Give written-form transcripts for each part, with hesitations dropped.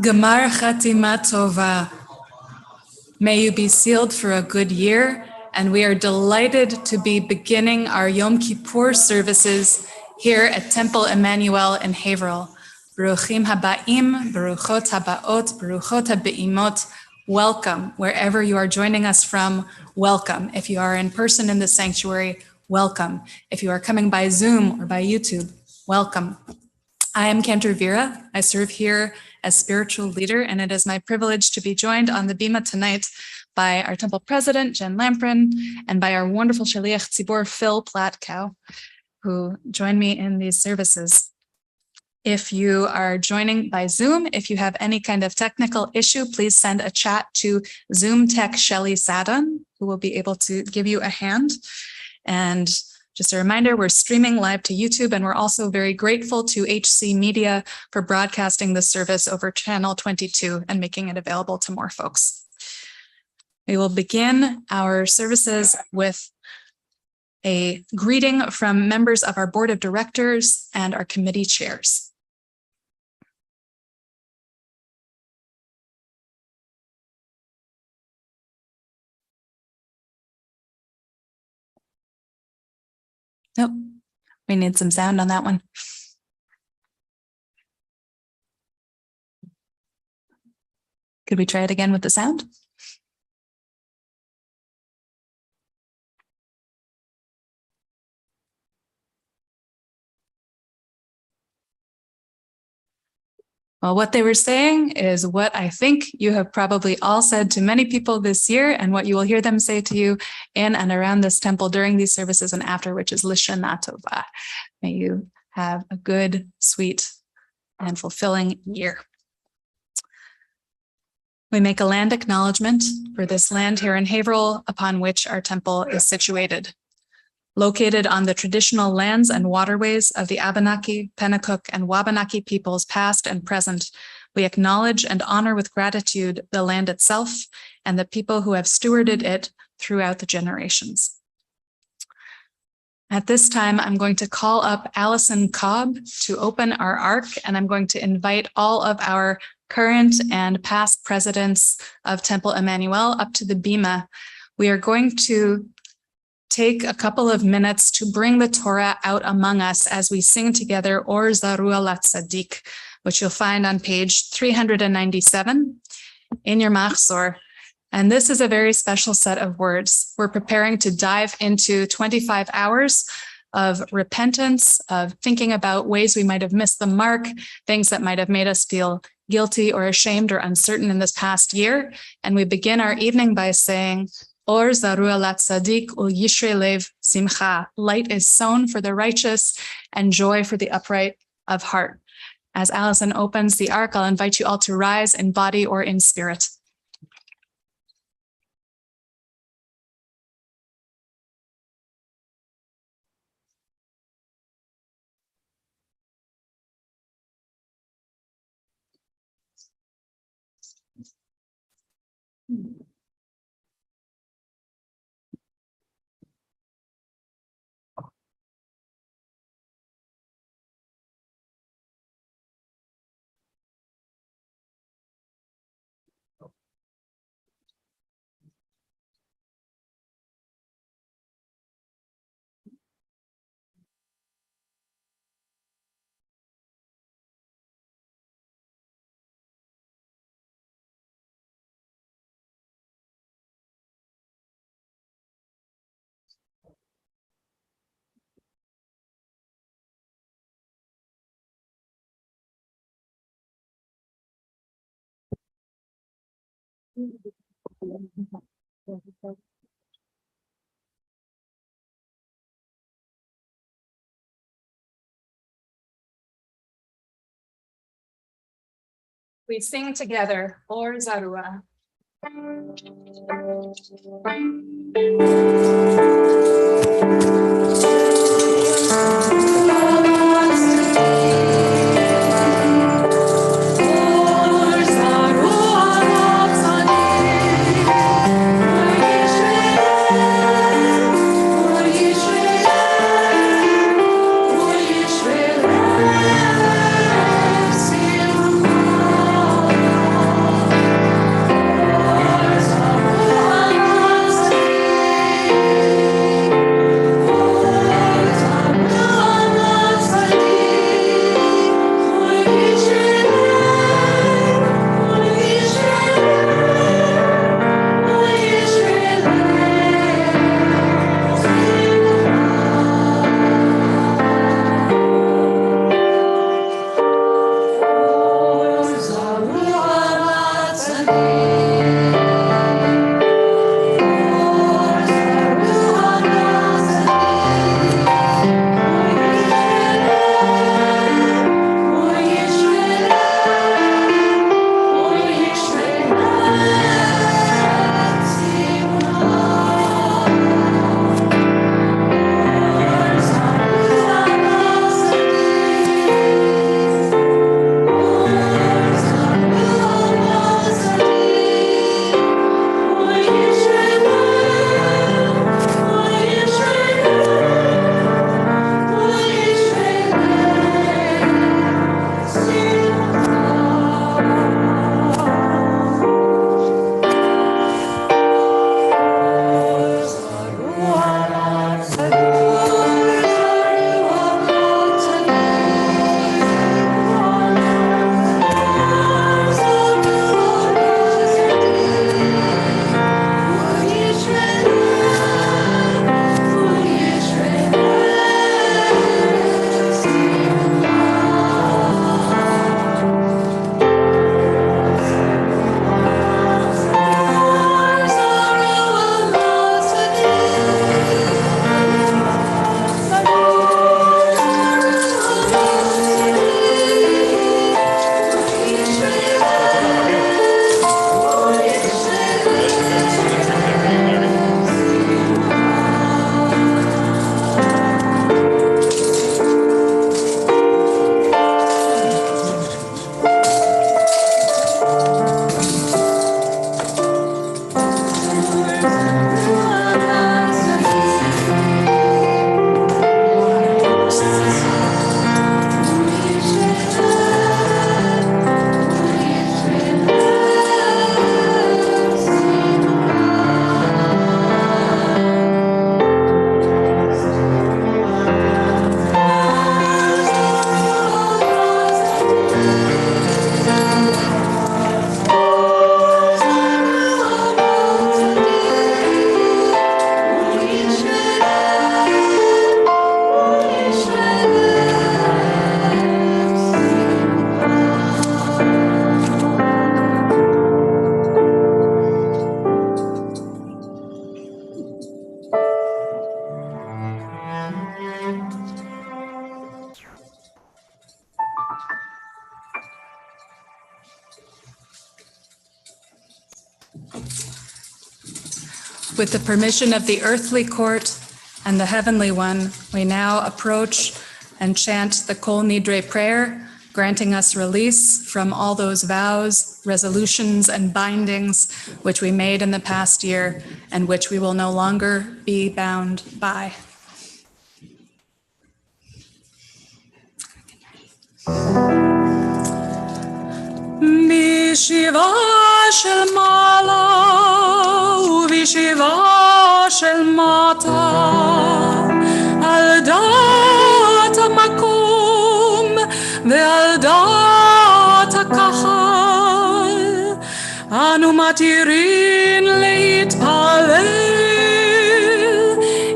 Gemar Chatima Tova. May you be sealed for a good year, and we are delighted to be beginning our Yom Kippur services here at Temple Emanu-El in Haverhill. Baruchim habaim, baruchot habaot, baruchot habeimot. Welcome, wherever you are joining us from, welcome. If you are in person in the sanctuary, welcome. If you are coming by Zoom or by YouTube, welcome. I am Cantor Vera. I serve here as spiritual leader, and it is my privilege to be joined on the Bima tonight by our temple president, Jen Lamprin, and by our wonderful Shaliach Tzibor, Phil Platkow, who join me in these services. If you are joining by Zoom, if you have any kind of technical issue, please send a chat to Zoom Tech Shelly Sadon, who will be able to give you a hand. And just a reminder, we're streaming live to YouTube, and we're also very grateful to HC Media for broadcasting this service over channel 22 and making it available to more folks. We will begin our services with a greeting from members of our board of directors and our committee chairs. Nope, we need some sound on that one. Could we try it again with the sound? Well, what they were saying is what I think you have probably all said to many people this year, and what you will hear them say to you in and around this temple during these services and after, which is Lishana Tova. May you have a good, sweet, and fulfilling year. We make a land acknowledgement for this land here in Haverhill, upon which our temple is situated. Located on the traditional lands and waterways of the Abenaki, Pennacook, and Wabanaki peoples past and present, we acknowledge and honor with gratitude the land itself and the people who have stewarded it throughout the generations. At this time, I'm going to call up Allison Cobb to open our ark, and I'm going to invite all of our current and past presidents of Temple Emanu-El up to the Bima. We are going to take a couple of minutes to bring the Torah out among us as we sing together Or Zarua Latzadik, which you'll find on page 397 in your Machzor. And this is a very special set of words. We're preparing to dive into 25 hours of repentance, of thinking about ways we might have missed the mark, things that might have made us feel guilty or ashamed or uncertain in this past year. And we begin our evening by saying, Or Zarua Latzadik ul Yishrei Lev Simcha. Light is sown for the righteous and joy for the upright of heart. As Allison opens the ark, I'll invite you all to rise in body or in spirit. We sing together, Or Zarua. with the permission of the earthly court and the heavenly one, we now approach and chant the Kol Nidre prayer, granting us release from all those vows, resolutions, and bindings which we made in the past year and which we will no longer be bound by. Bishiva shel mala ubishiva shel mata al dat hamakom ve'al dat hakahal anu matirin leitpalel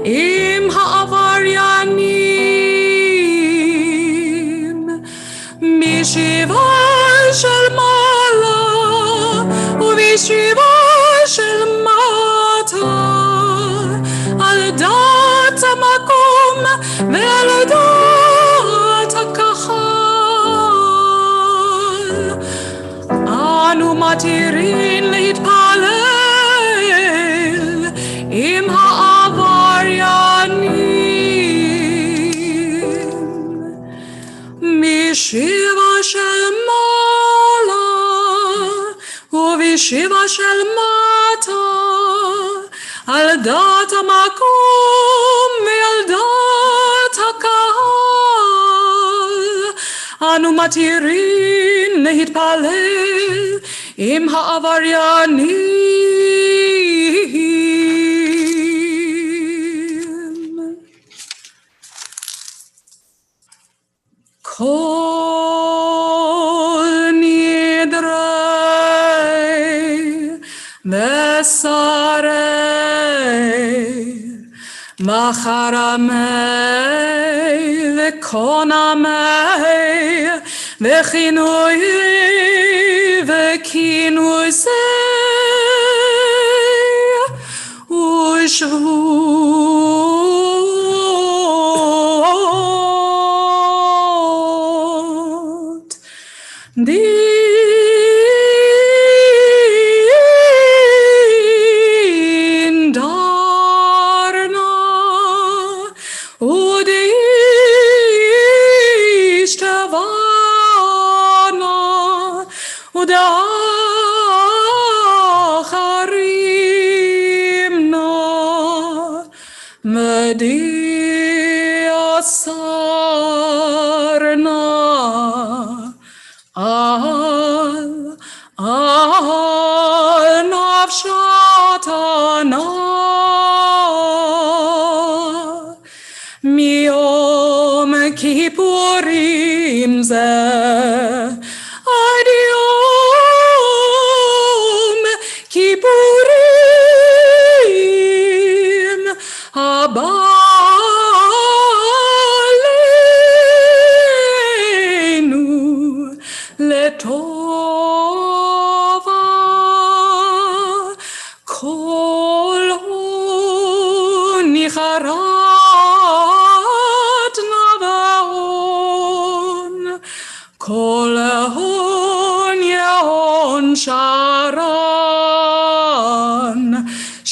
im ha'avaryanim bishiva shel mala ubishiva shel mata al dat hamakom ve'al dat hakahal anu matirin leitpalel im ha'avaryanim bishiva shel Shiva shel mata al dat hamakom ve'al dat hakahal anu matirin leitpalel im ha'avaryanim. Kol Nidre Vesarei, Macharamei, Vekonamei, Vechinui, Vekinusei, Ushvut. Kippurim zeh ad Yom Kippurim haba aleinu letova kol nichara Kol hon yehon sharan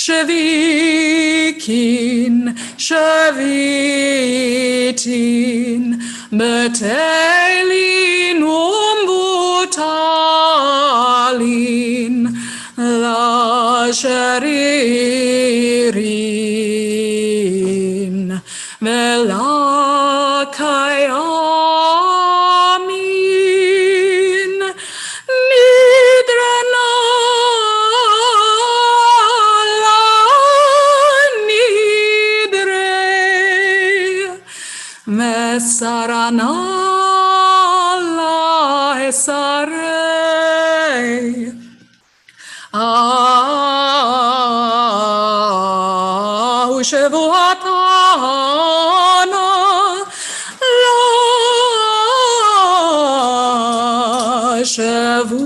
Shavikin Shavitin Betelin umbutalin La sharirin Vela Sarana la esarei ushevuatana la shevu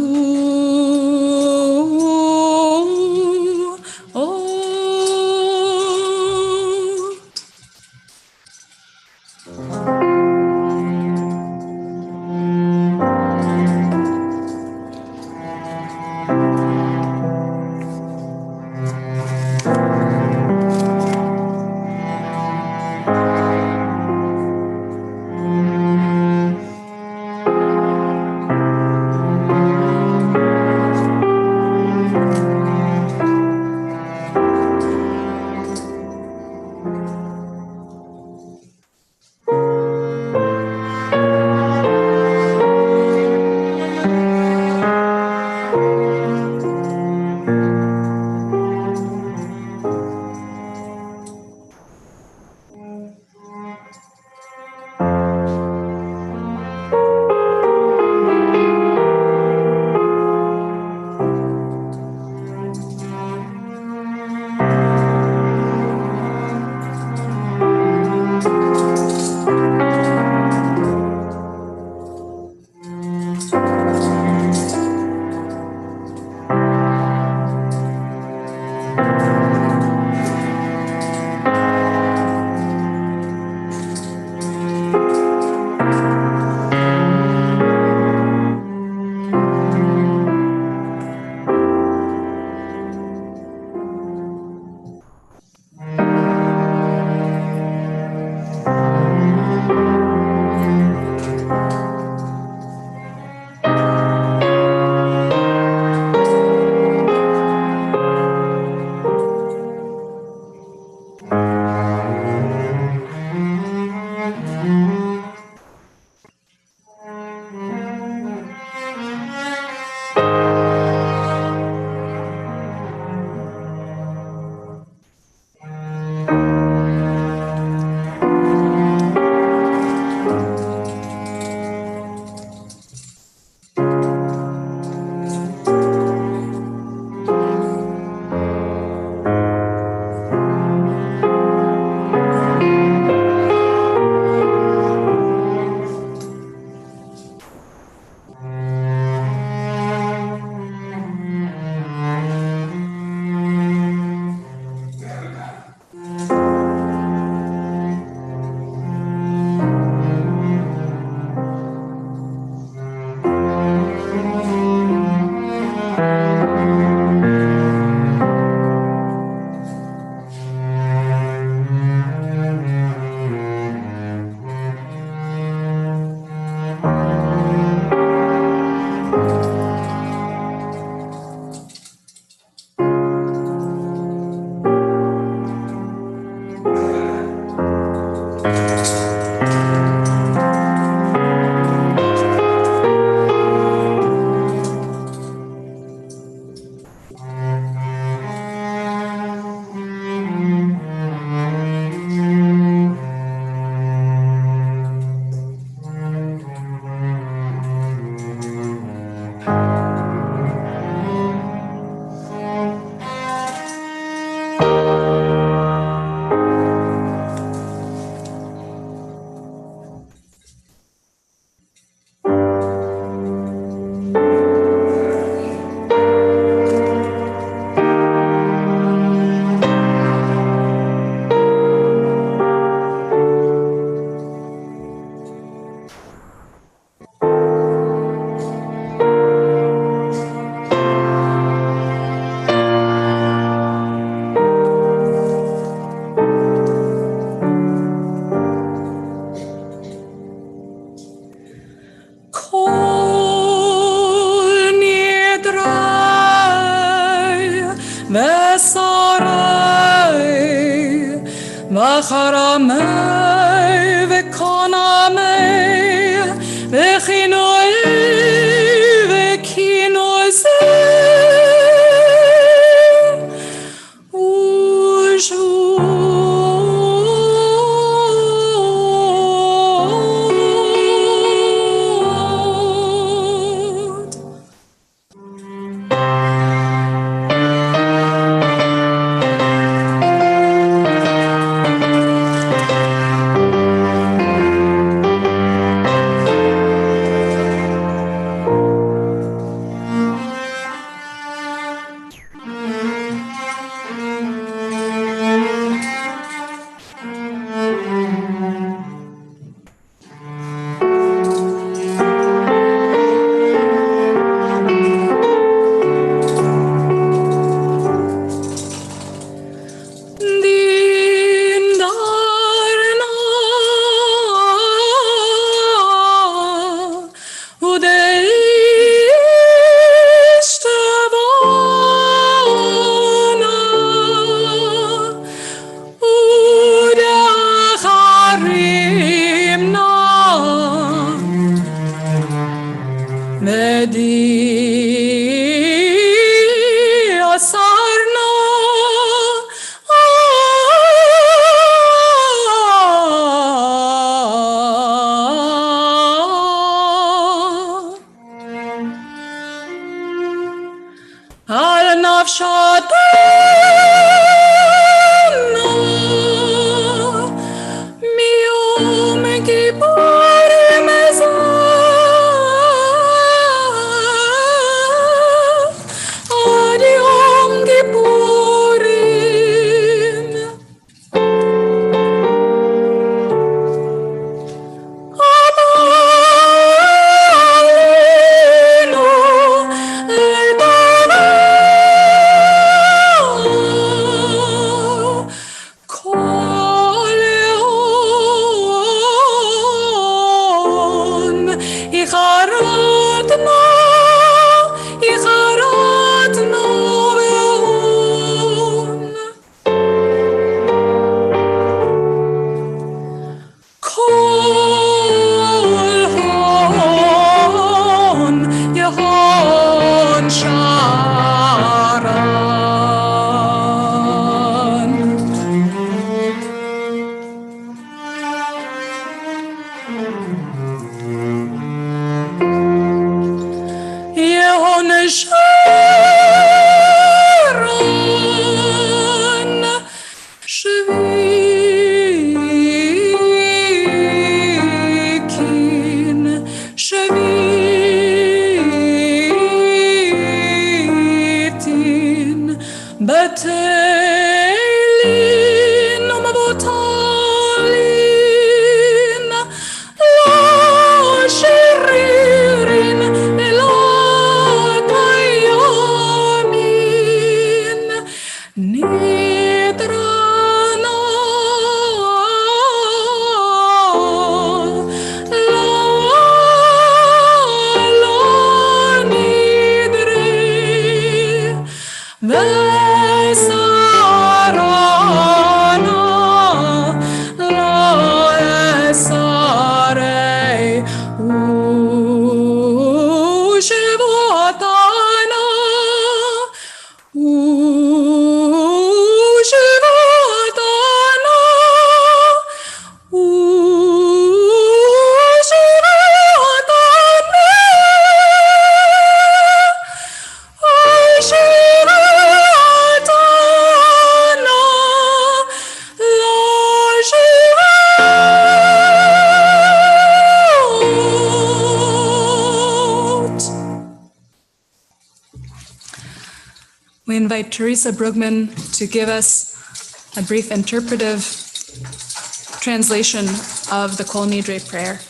וחרמי וקונמי וכינוי וכינוזי על נפשתנו מיום כיפורים זה עד יום כיפורים We invite Teresa Brugman to give us a brief interpretive translation of the Kol Nidre prayer.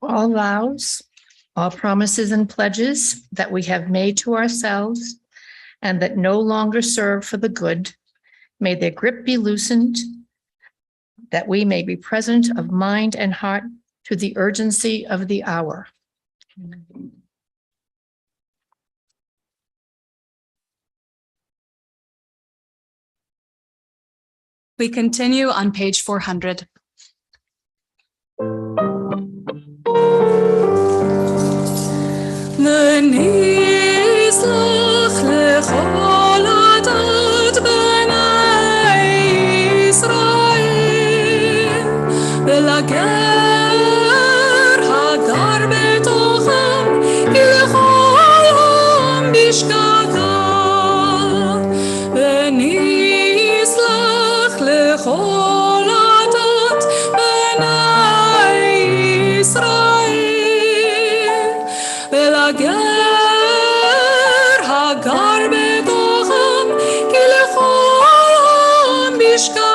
all vows, all promises and pledges that we have made to ourselves and that no longer serve for the good, may their grip be loosened, that we may be present of mind and heart to the urgency of the hour. We continue on page 400. ונשלח לכל עדת בני ישראל ולגר הגר בתוכם כי לכל עם בשגגה ונשלח לכל עדת בני ישראל ולגר הגר בתוכם כי לכל עם בשגגה ונשלח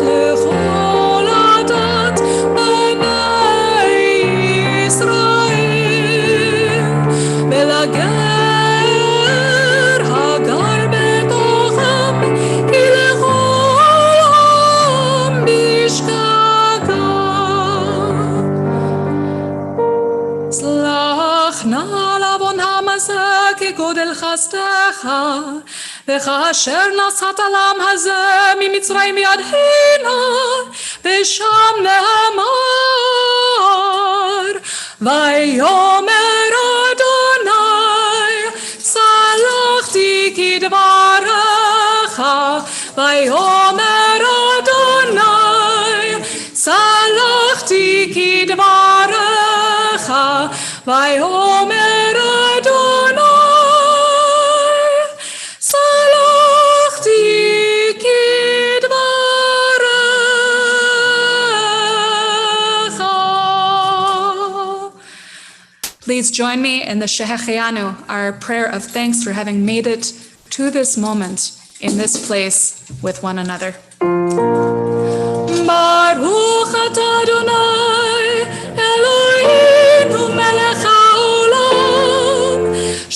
לכל עדת בני ישראל ולגר הגר בתוכם כי לכל עם בשגגה סלח נא לעוון העם הזה כגודל חסדך וכאשר נשאת לעם הזה ממצרים ביד הנה ושם נאמר ויאמר אדוני סלחתי כדברך ויאמר אדוני סלחתי כדברך ויאמר אדוני סלחתי כדברך. Please join me in the Shehechianu, our prayer of thanks for having made it to this moment in this place with one another. Baruch atah Adonai Eloheinu melech haolam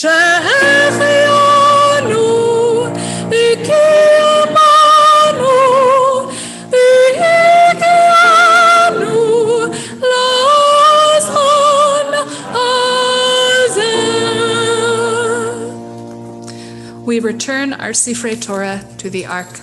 shehechianu v'kiyamanu v'higiyanu la'azon hazeh. We return our Sifrei Torah to the Ark.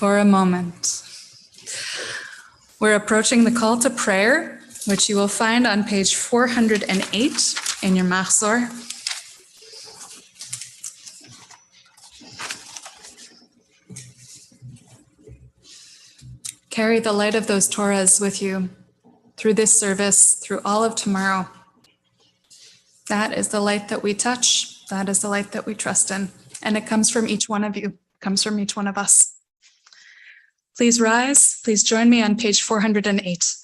For a moment. We're approaching the call to prayer, which you will find on page 408 in your Machzor. Carry the light of those Torahs with you through this service, through all of tomorrow. That is the light that we touch. That is the light that we trust in. And it comes from each one of you, comes from each one of us. Please rise. Please join me on page 408.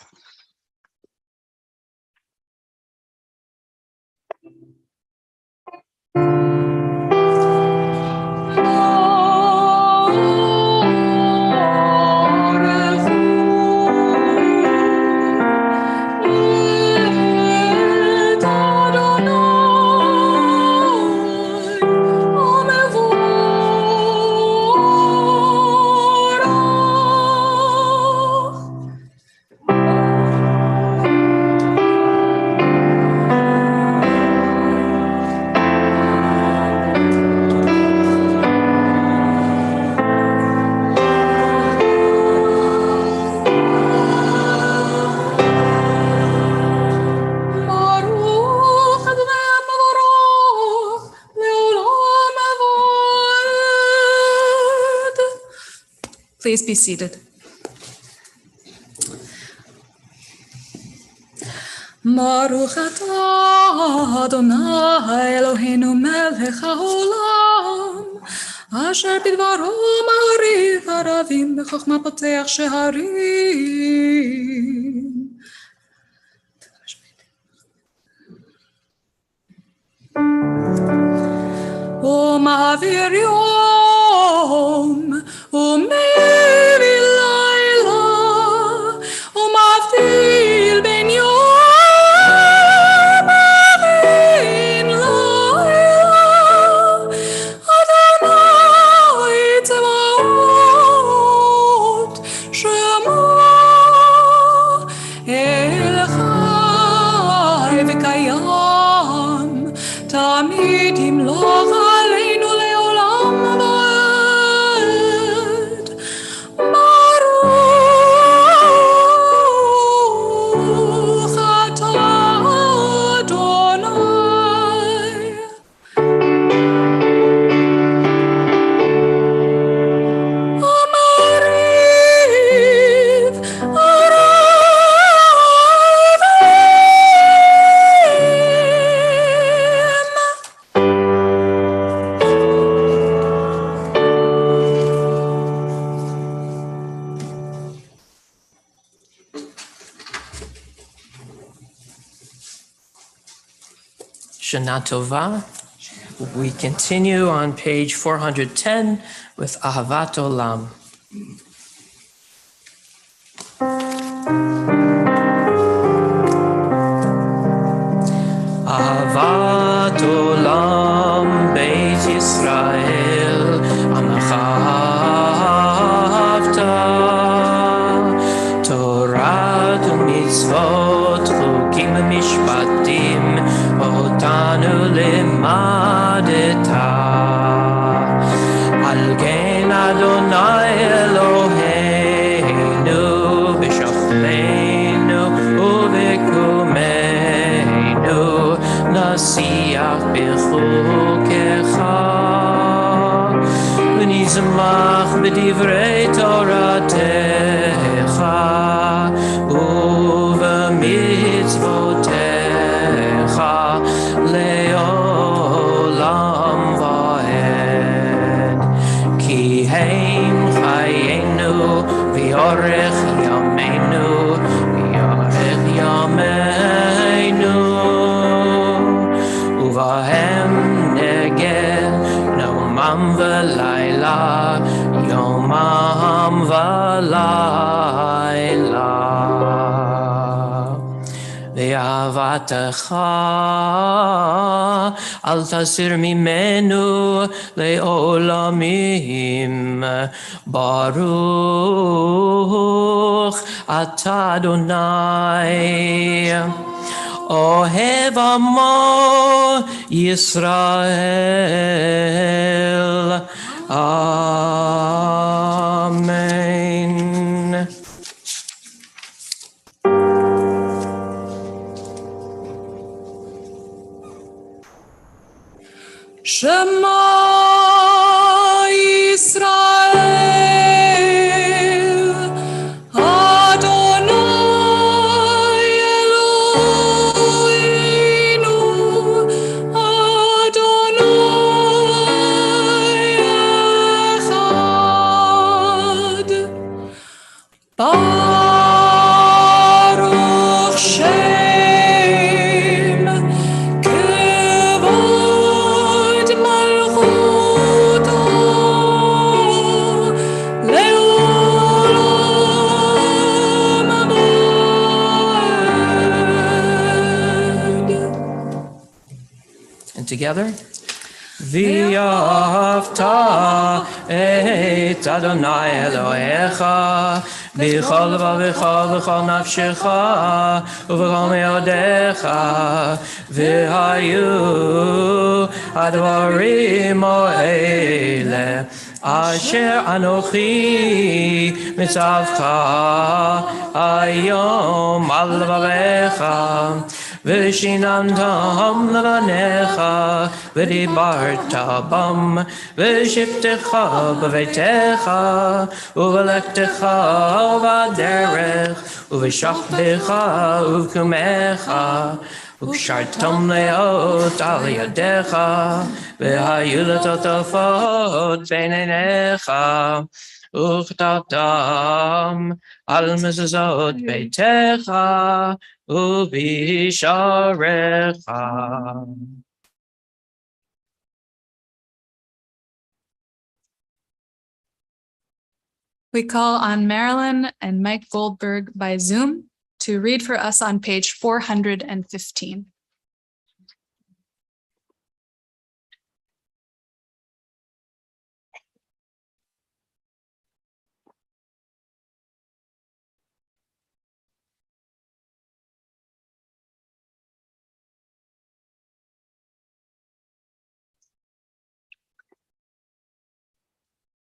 Please be seated. Baruch atah Adonai Eloheinu melech haolam, asher bidvaro ma'ariv aravim b'chokhma poteach sheharim. ומעביר יום ומביא לילה ומבדיל בין יום ובין לילה אדוני צבאות שמו אל חי וקיים תמיד ימלוך עלינו לעולם ועד. ברוך אתה אדוני. המריב Shana Tova. We continue on page 410 with Ahavat Olam. Ahavat Olam Beit Yisrael Amacha Ahavta Torah u'mitzvot chukim u'mishpatim אותנו למדתה. על כן אדוני אלוהינו בשוכבנו ובקומנו נשיח בחוקיך ונשמח בדברי תורתך ובמצוותיך לעולם ועד. כי הם חיינו ויארך ימינו ויארך ימינו ובהם נגן נאומם ולילה יומם ולילה. ואהבתך אל תסיר ממנו לעולמים. ברוך אתה אדוני אוהב עמו ישראל. אמן. Shema Yisrael, Adonai together. V'yafta et Adonai Elohecha b'chol v'chol v'chol nafshecha uv'chol me'odecha v'hayu advarim ha'ele asher anochi mitzavcha hayom al levavecha v'shinantam levanecha v'dibarta bam v'shiptecha b'veitecha uv'lektecha v'aderech uv'shachtecha uv'kumecha ושרתם לאות על ידיך, והיו לטוטפות בין עיניך, וכתבתם על מזוזות ביתך ובשעריך. We call on Marilyn and Mike Goldberg by Zoom to read for us on page 415.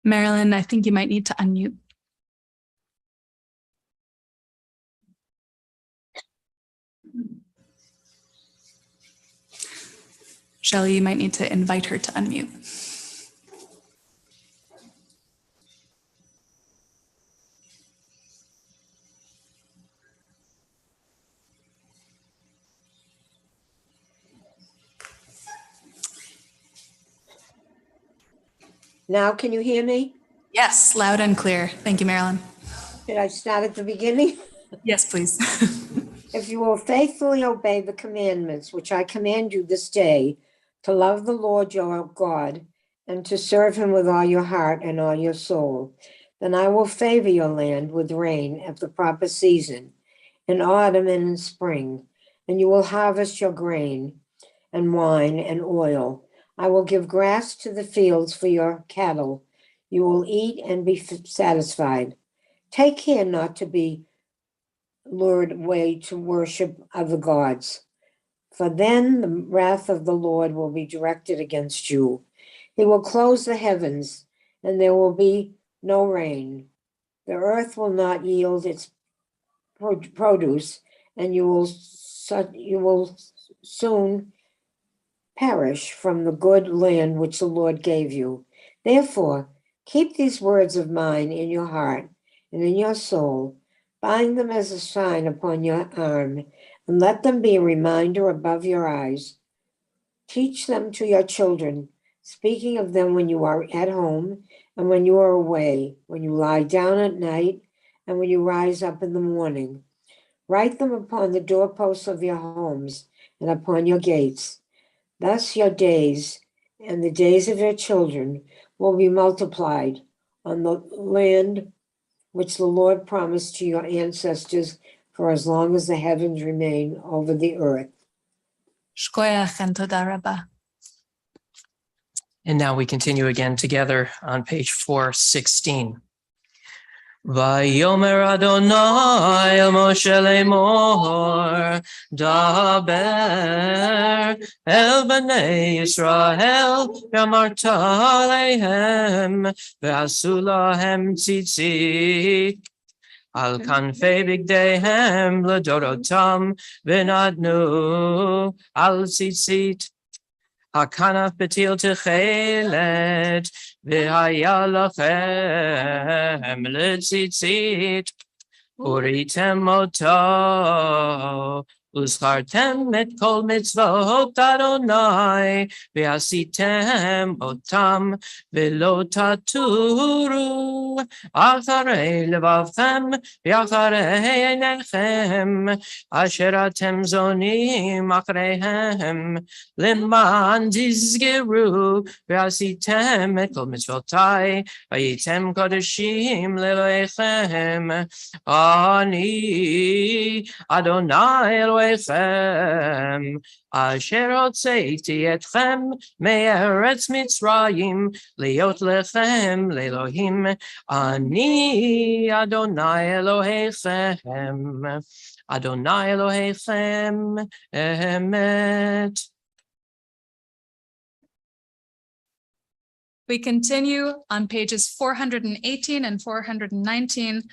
Marilyn, I think you might need to unmute. Shelley, you might need to invite her to unmute. Now, can you hear me? Yes, loud and clear. Thank you, Marilyn. Should I start at the beginning? Yes, please. If you will faithfully obey the commandments which I command you this day, to love the Lord your God and to serve him with all your heart and all your soul, then I will favor your land with rain at the proper season, in autumn and in spring, and you will harvest your grain and wine and oil. I will give grass to the fields for your cattle. You will eat and be satisfied. Take care not to be lured away to worship other gods, for then the wrath of the Lord will be directed against you. He will close the heavens, and there will be no rain. The earth will not yield its produce, and you will soon perish from the good land which the Lord gave you. Therefore, keep these words of mine in your heart and in your soul. Bind them as a sign upon your arm, and let them be a reminder above your eyes. Teach them to your children, speaking of them when you are at home and when you are away, when you lie down at night and when you rise up in the morning. Write them upon the doorposts of your homes and upon your gates. Thus your days and the days of your children will be multiplied on the land which the Lord promised to your ancestors for as long as the heavens remain over the earth. Shkoyach and toda rabba. And now we continue again together on page 416. Vayomer Adonai el Moshe lemor, daber el bnei Yisrael, v'amarta alehem, v'asu lahem tzitzit, al kanfei bigdeihem ledorotam, v'nadnu al tzitzit. Hakanaf betil techelet, v'haya lachem letzitzit, uritem oto, uzchartem et kol mitzvot Adonai, v'asitem otam, v'lo taturu אחרי לבבכם ואחרי עיניכם, אשר אתם זונים אחריהם, למען תזכרו ועשיתם את כל מצוותיי, והייתם קודשים לאלוהיכם. אני אדוני אלוהיכם, אשר הוצאתי אתכם מארץ מצרים, להיות לכם לאלוהים. אני אדוני אלוהיכם, אדוני אלוהיכם אמת. We continue on pages 418 and 419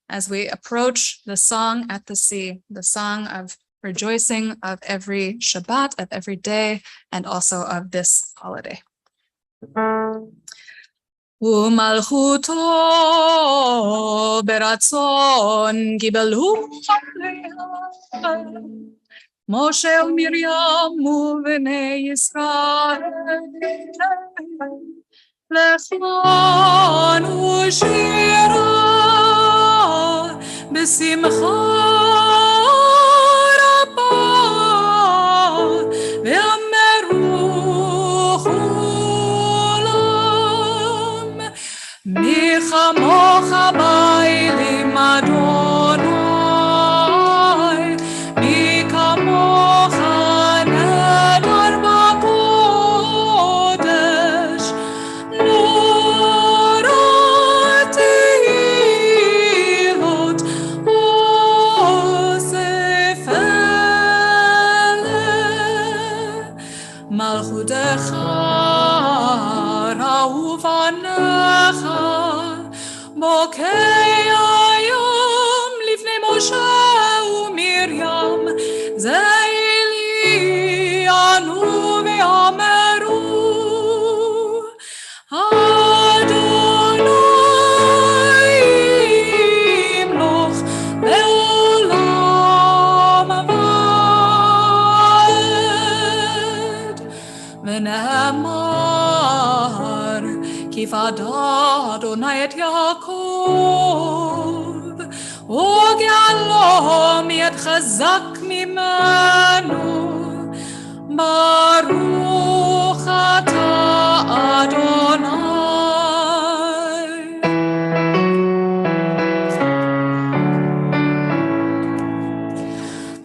as we approach the song at the sea, the song of rejoicing of every Shabbat, of every day, and also of this holiday. ומלכותו ברצון קיבלו עליה משה ומרים ובני ישראל לכנו שירה בשמחה רבה ואמרו כולם מי כמוך באלים אדוני מי כמוך נדר בקודש לא ראיתי עוד אוסף אלה מלכותך ראו בניך בוקע יום לפני משה ומרים זה עלינו ואמרו אדוני ימלוך לעולם ועד ונאמר כי פדה אדוני את יעקב וגאלו מיד חזק ממנו ברוך אתה אדוני.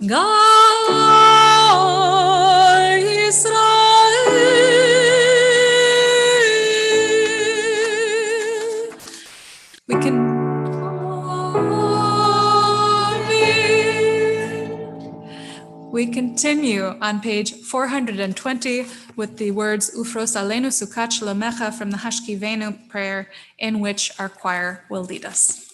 גאל ישראל. We continue on page 420 with the words Ufros Aleinu Sukat Shlomecha from the Hashkivenu prayer, in which our choir will lead us.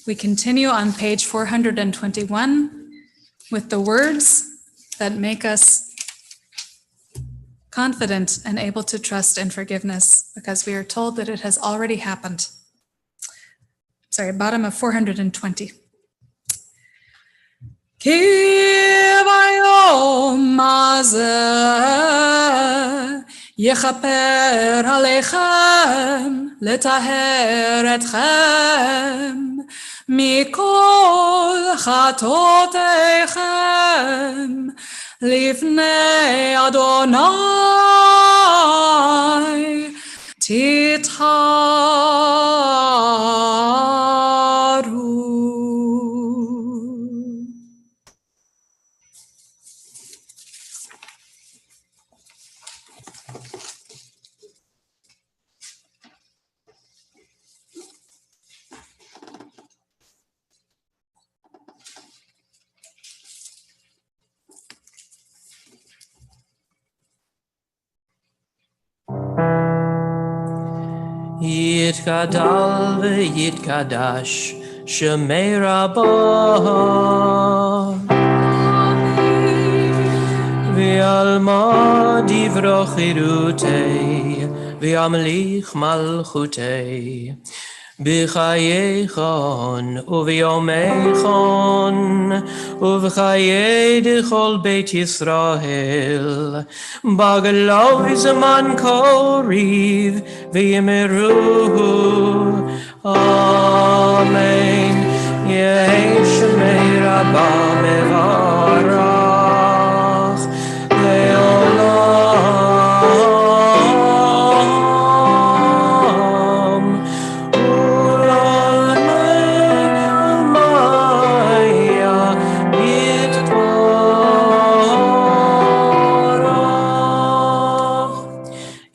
We continue on page 421 with the words that make us confident and able to trust in forgiveness because we are told that it has already happened. Sorry, bottom of 420. Ki vayom hazeh yechaper aleichem letaher etchem mikol chatoteichem lifnei Adonai titharu. Yitkadal v'yitkadash Shemei Rabbah V'alma divro chirutei V'amlich malchutei B'chayeichon u'v'yomeichon u'v'chayei d'chol Beit Yisrael Bagaloi zaman koriv v'yimeru Amen Yehi Shemei Rabbah mevarach le'olam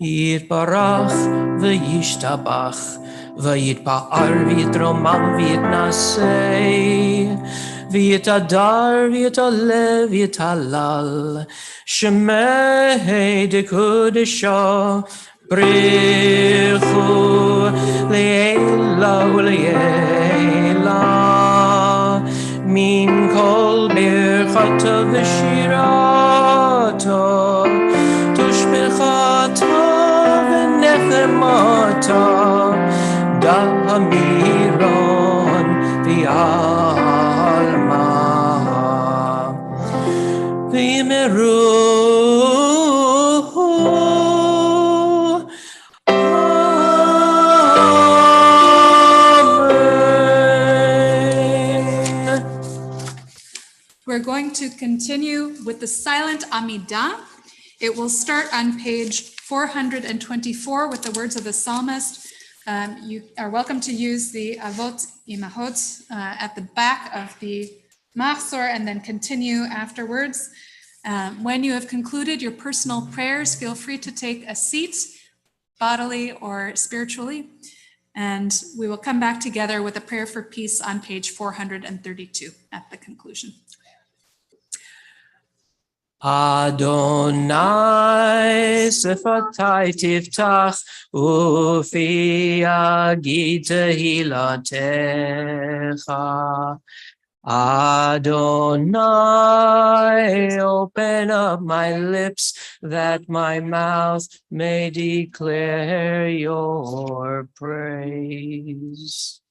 Yitbarach v'yishtabach v'yitpa'ar v'yitromam v'yitnasei v'yitadar v'yitalev v'yitalal Shemei dekudesha Brichu le'ela u'le'ela min kol birchata v'shirata tushbechata v'nechemata da'amiron v'alma v'yimeru We're going to continue with the silent Amidah. It will start on page 424 with the words of the psalmist. You are welcome to use the Avot Imahot at the back of the Mahzor and then continue afterwards. When you have concluded your personal prayers, feel free to take a seat, bodily or spiritually, and we will come back together with a prayer for peace on page 432 at the conclusion. Adonai sefatai tiftach ufi agid tehilatecha. Adonai, open up my lips that my mouth may declare your praise.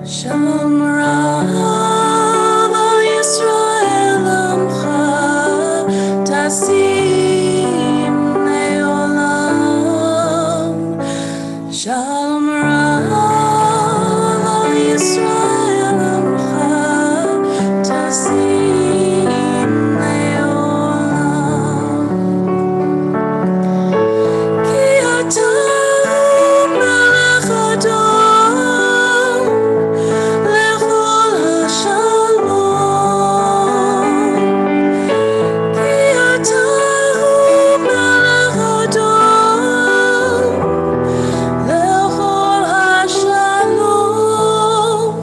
Shalom Rav Yisrael Amcha Tasim Leolam. Shalom Rav Yisrael Amcha Tasim Leolam. Ki ata melech Adon lechol hashalom. Ki ata melech Adon lechol hashalom.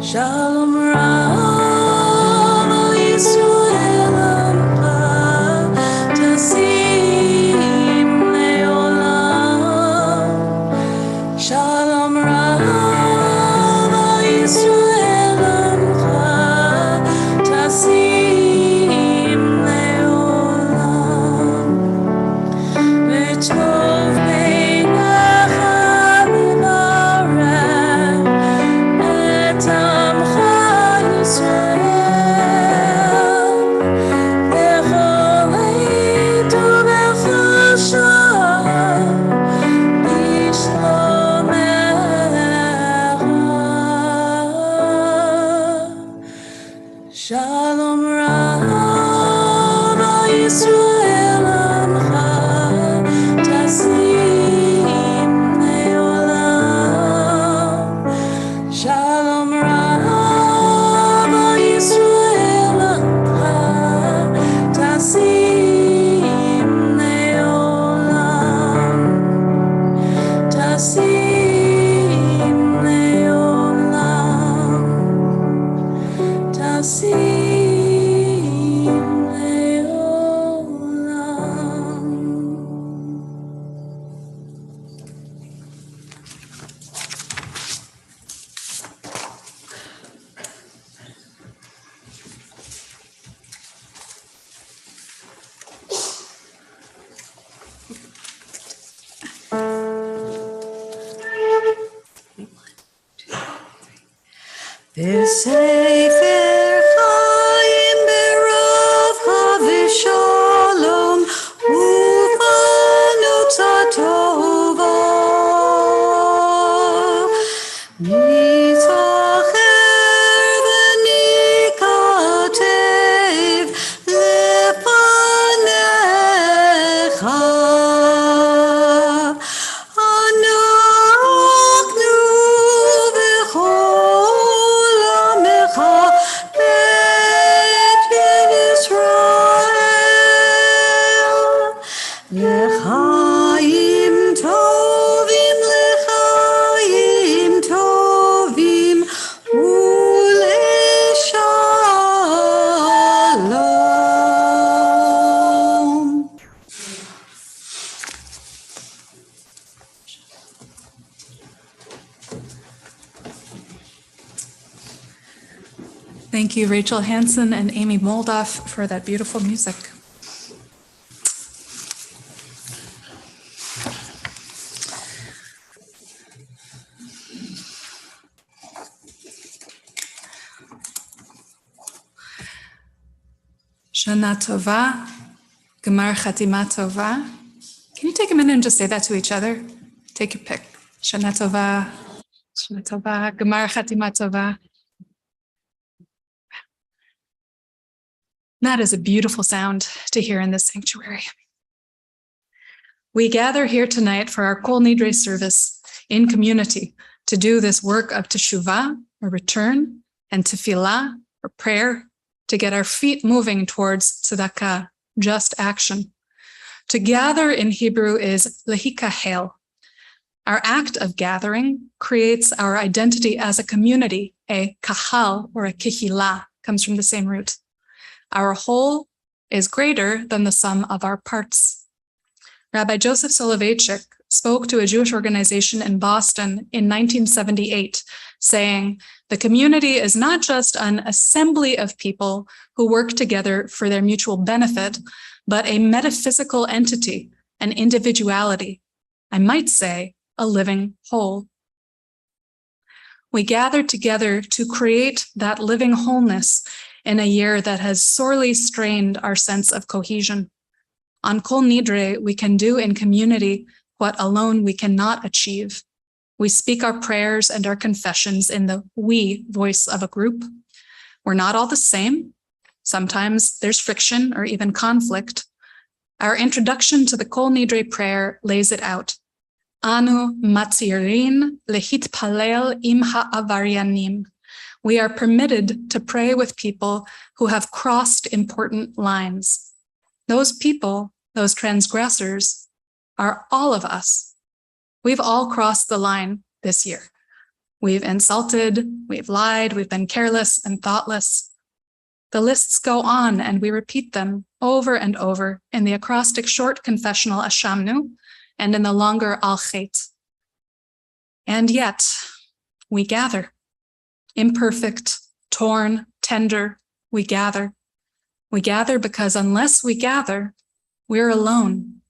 Shalom Rav Yisrael Amcha Tasim Leolam. Shalom Rav Yisrael Amcha Tasim Leolam. V'tov beinecha levarech et amcha Yisrael bechol עת ובכל שעה בשלומך. Shalom Rav Yisrael Amcha Tasim Leolam. Shalom Rav Yisrael Amcha Tasim Leolam. Tasim V'sefer chaim beravcha v'shalom u'chanutza tova. Mitzacher v'nikatev lefanecha. Anachnu v'chol amecha beit Yisrael. L'chaim tovim, l'chaim tovim, u'leshalom. Thank you, Rachel Hansen and Amy Moldoff, for that beautiful music. Shana Tova, Gemar Chatima Tova. Can you take a minute and just say that to each other? Take your pick. Shana Tova, Gemar Chatima Tova. That is a beautiful sound to hear in this sanctuary. We gather here tonight for our Kol Nidre service in community to do this work of teshuvah, or return, and tefillah, or prayer, to get our feet moving towards tzedakah, just action. To gather in Hebrew is lehikahel. Our act of gathering creates our identity as a community. A kahal, or a kehilah, comes from the same root. Our whole is greater than the sum of our parts. Rabbi Joseph Soloveitchik spoke to a Jewish organization in Boston in 1978, saying, "The community is not just an assembly of people who work together for their mutual benefit, but a metaphysical entity, an individuality, I might say, a living whole." We gather together to create that living wholeness in a year that has sorely strained our sense of cohesion. On Kol Nidre, we can do in community what alone we cannot achieve. We speak our prayers and our confessions in the we voice of a group. We're not all the same. Sometimes there's friction or even conflict. Our introduction to the Kol Nidre prayer lays it out. Anu matzirin lehitpalel im ha'avaryanim. We are permitted to pray with people who have crossed important lines. Those people, those transgressors, are all of us. We've all crossed the line this year. We've insulted, we've lied, we've been careless and thoughtless. The lists go on, and we repeat them over and over in the acrostic short confessional Ashamnu and in the longer Al Chet. And yet, we gather. Imperfect, torn, tender, we gather. We gather because unless we gather, we're alone.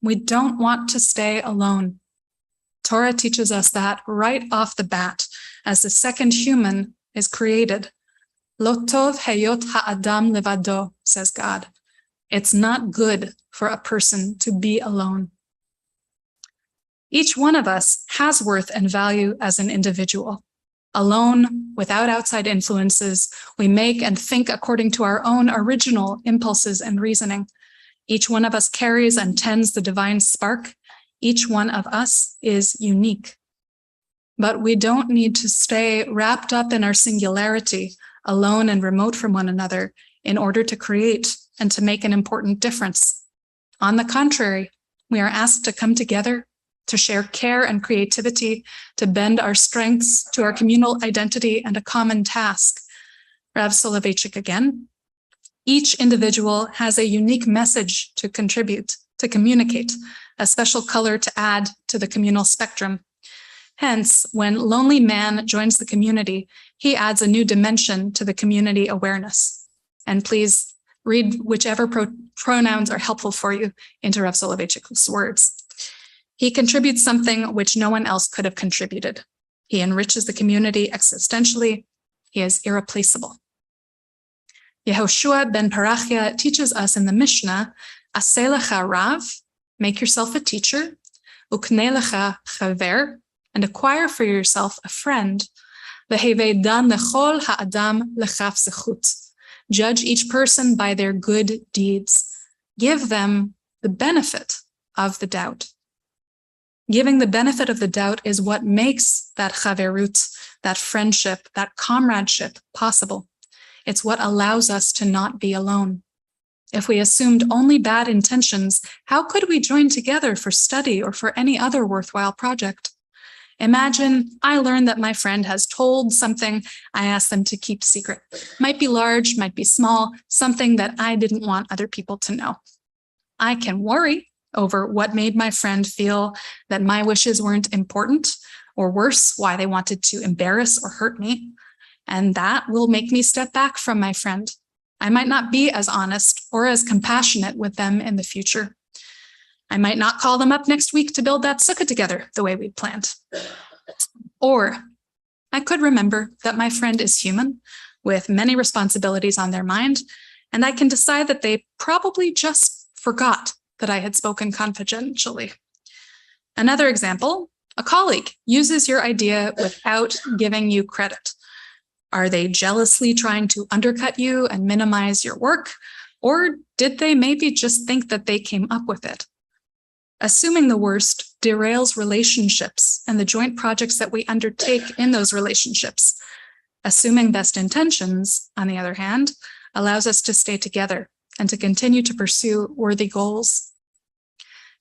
We don't want to stay alone. Torah teaches us that right off the bat, as the second human is created. Lo tov heyot ha'adam levado, says God. It's not good for a person to be alone. Each one of us has worth and value as an individual. Alone, without outside influences, we make and think according to our own original impulses and reasoning. Each one of us carries and tends the divine spark. Each one of us is unique. But we don't need to stay wrapped up in our singularity, alone and remote from one another, in order to create and to make an important difference. On the contrary, we are asked to come together, to share care and creativity, to bend our strengths to our communal identity and a common task. Rav Soloveitchik again. Each individual has a unique message to contribute, to communicate, a special color to add to the communal spectrum. Hence, when Lonely Man joins the community, he adds a new dimension to the community awareness. And please read whichever pronouns are helpful for you into Rav Soloveitchik's words. He contributes something which no one else could have contributed. He enriches the community existentially. He is irreplaceable. Yehoshua ben Parachia teaches us in the Mishnah, Aseh lecha rav, make yourself a teacher, uknei lecha chaver, and acquire for yourself a friend, vehevei dan lechol ha'adam lechaf zechut. Judge each person by their good deeds. Give them the benefit of the doubt. Giving the benefit of the doubt is what makes that chaverut, that friendship, that comradeship possible. It's what allows us to not be alone. If we assumed only bad intentions, how could we join together for study or for any other worthwhile project? Imagine I learn that my friend has told something I asked them to keep secret. Might be large, might be small, something that I didn't want other people to know. I can worry over what made my friend feel that my wishes weren't important, or worse, why they wanted to embarrass or hurt me. And that will make me step back from my friend. I might not be as honest or as compassionate with them in the future. I might not call them up next week to build that sukkah together the way we'd planned. Or I could remember that my friend is human with many responsibilities on their mind, and I can decide that they probably just forgot that I had spoken confidentially. Another example, a colleague uses your idea without giving you credit. Are they jealously trying to undercut you and minimize your work? Or did they maybe just think that they came up with it? Assuming the worst derails relationships and the joint projects that we undertake in those relationships. Assuming best intentions, on the other hand, allows us to stay together and to continue to pursue worthy goals.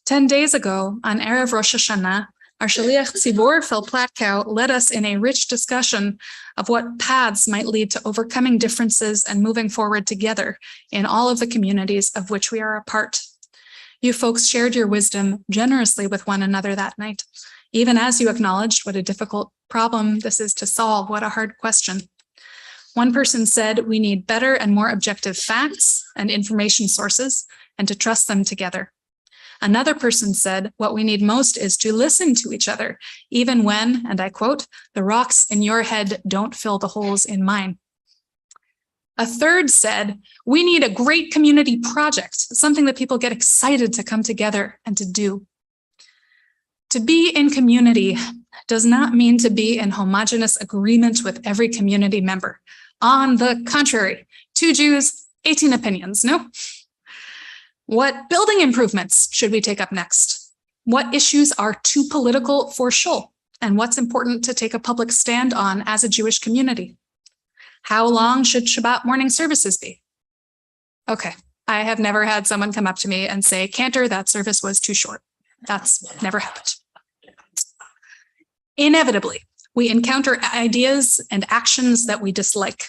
10 days ago, on Erev Rosh Hashanah, our Shaliach Tzibor Phil Platkow led us in a rich discussion of what paths might lead to overcoming differences and moving forward together in all of the communities of which we are a part. You folks shared your wisdom generously with one another that night, even as you acknowledged what a difficult problem this is to solve, what a hard question. One person said we need better and more objective facts and information sources and to trust them together. Another person said what we need most is to listen to each other, even when, and I quote, the rocks in your head don't fill the holes in mine. A third said, we need a great community project, something that people get excited to come together and to do. To be in community does not mean to be in homogeneous agreement with every community member. On the contrary, 2 Jews, 18 opinions, no? What building improvements should we take up next? What issues are too political for shul? And what's important to take a public stand on as a Jewish community? How long should Shabbat morning services be? Okay, I have never had someone come up to me and say, Cantor, that service was too short. That's never happened. Inevitably, we encounter ideas and actions that we dislike,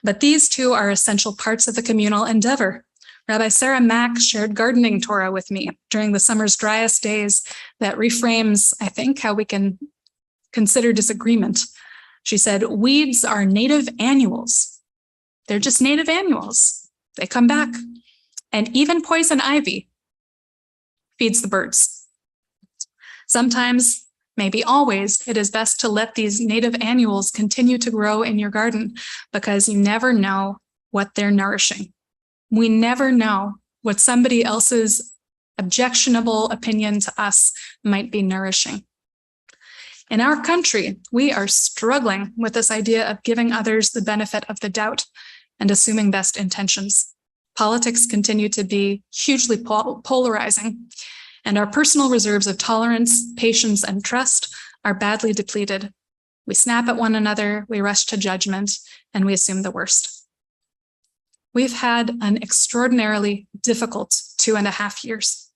but these two are essential parts of the communal endeavor. Rabbi Sarah Mack shared gardening Torah with me during the summer's driest days that reframes, I think, how we can consider disagreement. She said, weeds are native annuals. They're just native annuals. They come back. And even poison ivy feeds the birds. Sometimes, maybe always, it is best to let these native annuals continue to grow in your garden because you never know what they're nourishing. We never know what somebody else's objectionable opinion to us might be nourishing. In our country, we are struggling with this idea of giving others the benefit of the doubt and assuming best intentions. Politics continue to be hugely polarizing, and our personal reserves of tolerance, patience, and trust are badly depleted. We snap at one another, we rush to judgment, and we assume the worst. We've had an extraordinarily difficult 2.5 years.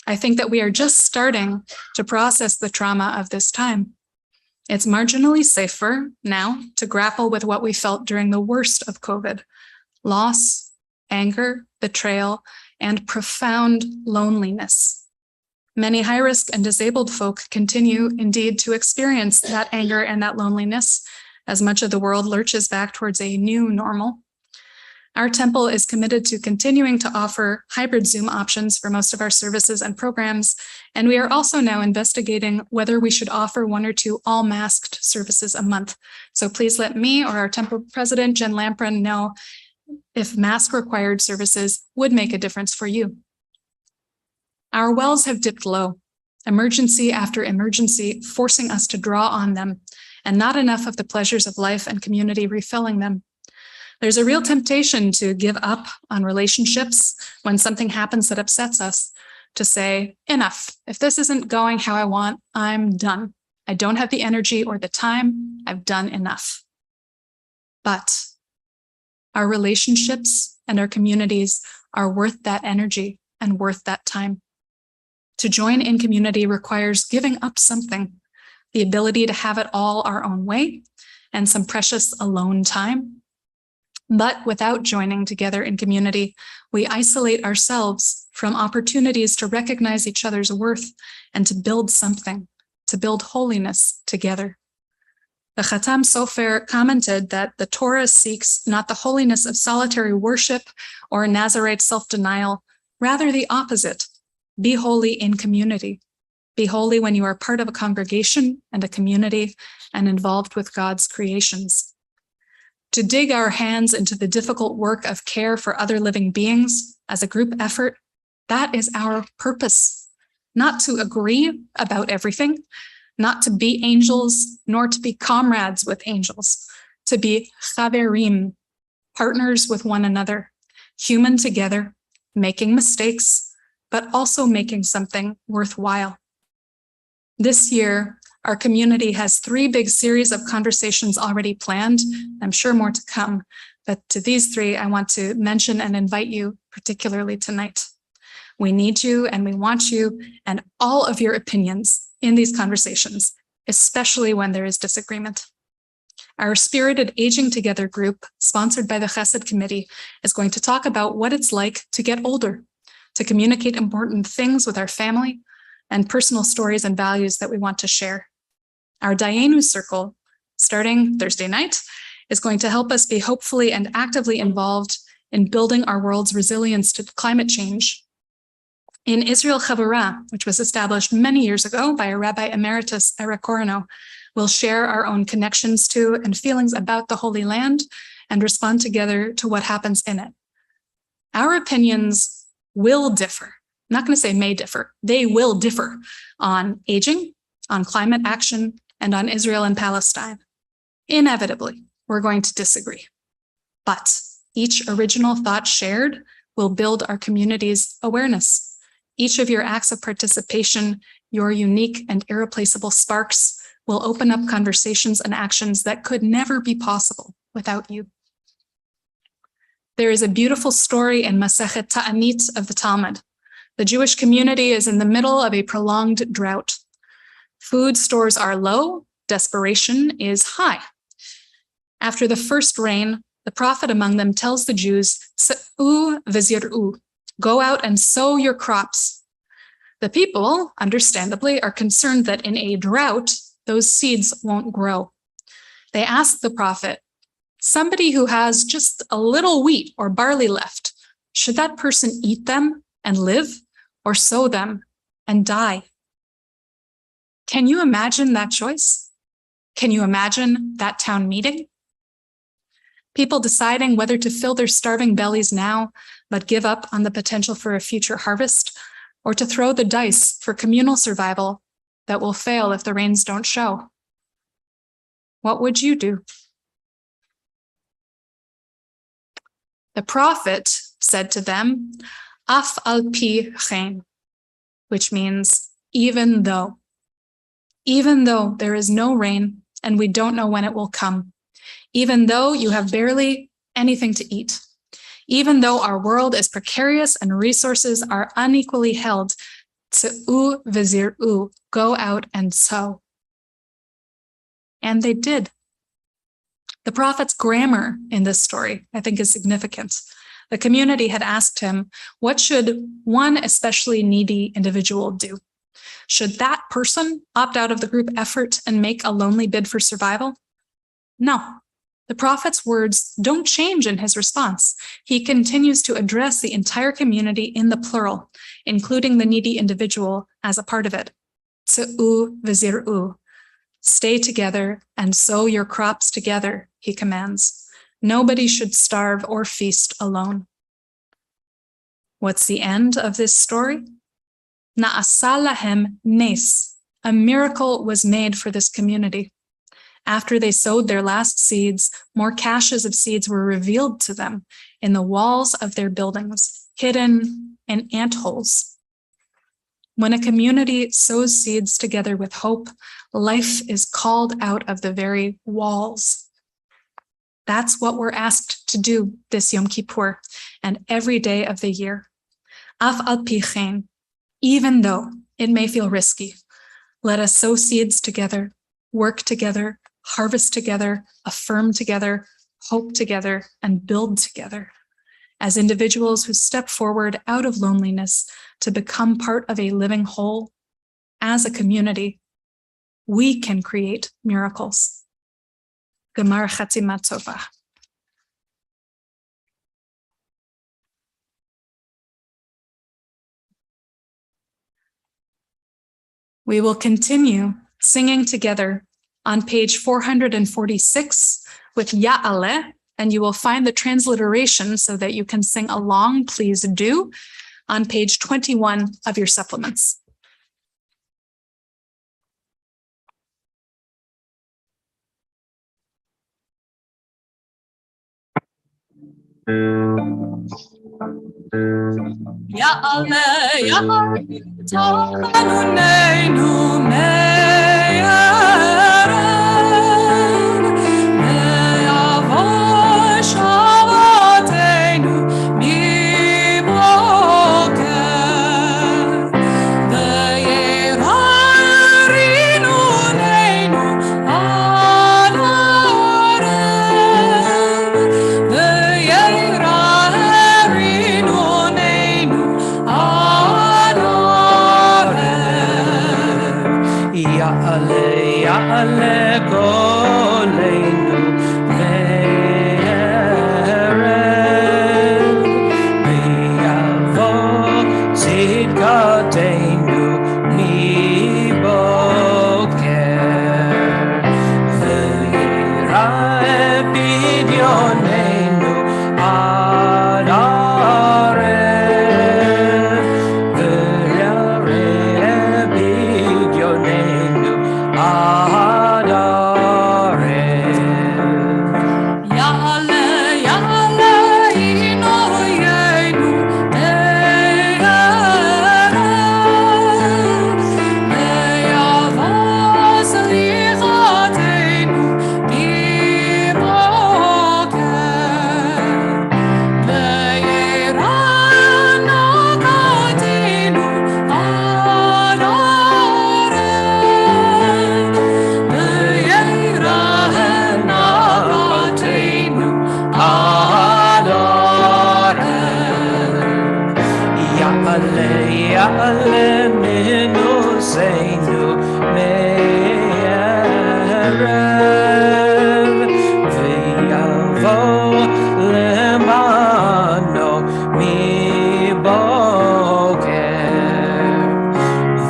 I think that we are just starting to process the trauma of this time. It's marginally safer now to grapple with what we felt during the worst of COVID: loss, anger, betrayal, and profound loneliness. Many high-risk and disabled folk continue indeed to experience that anger and that loneliness as much of the world lurches back towards a new normal. Our temple is committed to continuing to offer hybrid Zoom options for most of our services and programs, and we are also now investigating whether we should offer 1 or 2 all-masked services a month. So please let me or our temple president, Jen Lamprin, know if mask-required services would make a difference for you. Our wells have dipped low, emergency after emergency, forcing us to draw on them, and not enough of the pleasures of life and community refilling them. There's a real temptation to give up on relationships when something happens that upsets us, to say, enough. If this isn't going how I want, I'm done. I don't have the energy or the time. I've done enough. But our relationships and our communities are worth that energy and worth that time. To join in community requires giving up something, the ability to have it all our own way and some precious alone time. But without joining together in community, we isolate ourselves from opportunities to recognize each other's worth and to build something, to build holiness together. The Khatam Sofer commented that the Torah seeks not the holiness of solitary worship or Nazarite self-denial, rather the opposite. Be holy in community. Be holy when you are part of a congregation and a community and involved with God's creations. To dig our hands into the difficult work of care for other living beings as a group effort, that is our purpose. Not to agree about everything, not to be angels, nor to be comrades with angels, to be Haverhill, partners with one another, human together, making mistakes, but also making something worthwhile. This year, our community has 3 big series of conversations already planned. I'm sure more to come, but to these 3, I want to mention and invite you particularly tonight. We need you and we want you and all of your opinions in these conversations, especially when there is disagreement. Our Spirited Aging Together group, sponsored by the Chesed Committee, is going to talk about what it's like to get older, to communicate important things with our family, and personal stories and values that we want to share. Our Dayenu Circle, starting Thursday night, is going to help us be hopefully and actively involved in building our world's resilience to climate change. In Israel Chavurah, which was established many years ago by a Rabbi Emeritus, Eric Corino, we'll share our own connections to and feelings about the Holy Land and respond together to what happens in it. Our opinions will differ. I'm not going to say may differ. They will differ on aging, on climate action, and on Israel and Palestine. Inevitably, we're going to disagree. But each original thought shared will build our community's awareness. Each of your acts of participation, your unique and irreplaceable sparks, will open up conversations and actions that could never be possible without you. There is a beautiful story in Masechet Ta'anit of the Talmud. The Jewish community is in the middle of a prolonged drought. Food stores are low, desperation is high. After the first rain, the prophet among them tells the Jews, "Sa'u v'zir'u," go out and sow your crops. The people, understandably, are concerned that in a drought, those seeds won't grow. They ask the prophet, somebody who has just a little wheat or barley left, should that person eat them and live, or sow them and die? Can you imagine that choice? Can you imagine that town meeting? People deciding whether to fill their starving bellies now, but give up on the potential for a future harvest, or to throw the dice for communal survival that will fail if the rains don't show. What would you do? The prophet said to them, Af al pi chen, which means even though there is no rain and we don't know when it will come, even though you have barely anything to eat, even though our world is precarious and resources are unequally held, Ts'u v'zir'u, go out and sow. And they did. The prophet's grammar in this story, I think, is significant. The community had asked him, what should one especially needy individual do? Should that person opt out of the group effort and make a lonely bid for survival? No. The prophet's words don't change in his response. He continues to address the entire community in the plural, including the needy individual as a part of it. Tse'u v'zir'u. Stay together and sow your crops together, he commands. Nobody should starve or feast alone. What's the end of this story? Na'asa lahem nes. A miracle was made for this community. After they sowed their last seeds, more caches of seeds were revealed to them in the walls of their buildings, hidden in ant holes. When a community sows seeds together with hope, life is called out of the very walls. That's what we're asked to do this Yom Kippur and every day of the year. Af al pi chen, even though it may feel risky, let us sow seeds together, work together, harvest together, affirm together, hope together, and build together as individuals who step forward out of loneliness to become part of a living whole. As a community, we can create miracles. Gemar Chatzima Tova. We will continue singing together on page 446 with Ya'aleh, and you will find the transliteration so that you can sing along. Please do on page 21 of your supplements. Ya'aleh, Ya'aleh, Ta'anuneinu me'erev, me'avo shavateinu miboker, ve'yerarinu neinu ad arev, ve'yerarinu neinu ad arev. Ya'aleh, Ya'aleh koleinu me'erev, ve'yavo tzidkateinu miboker, ve'yireh pidyoneinu ad arev, ve'yireh pidyoneinu ad arev. Ya'aleh, Ya'aleh, Inoyenu me'erev, ve'yavo slichateinu miboker, ve'yireh nakateinu ad arev, ve'yireh nakateinu ad arev. Ya'aleh, Ya'aleh menoseinu me'erev, ve'yavo lemano miboker,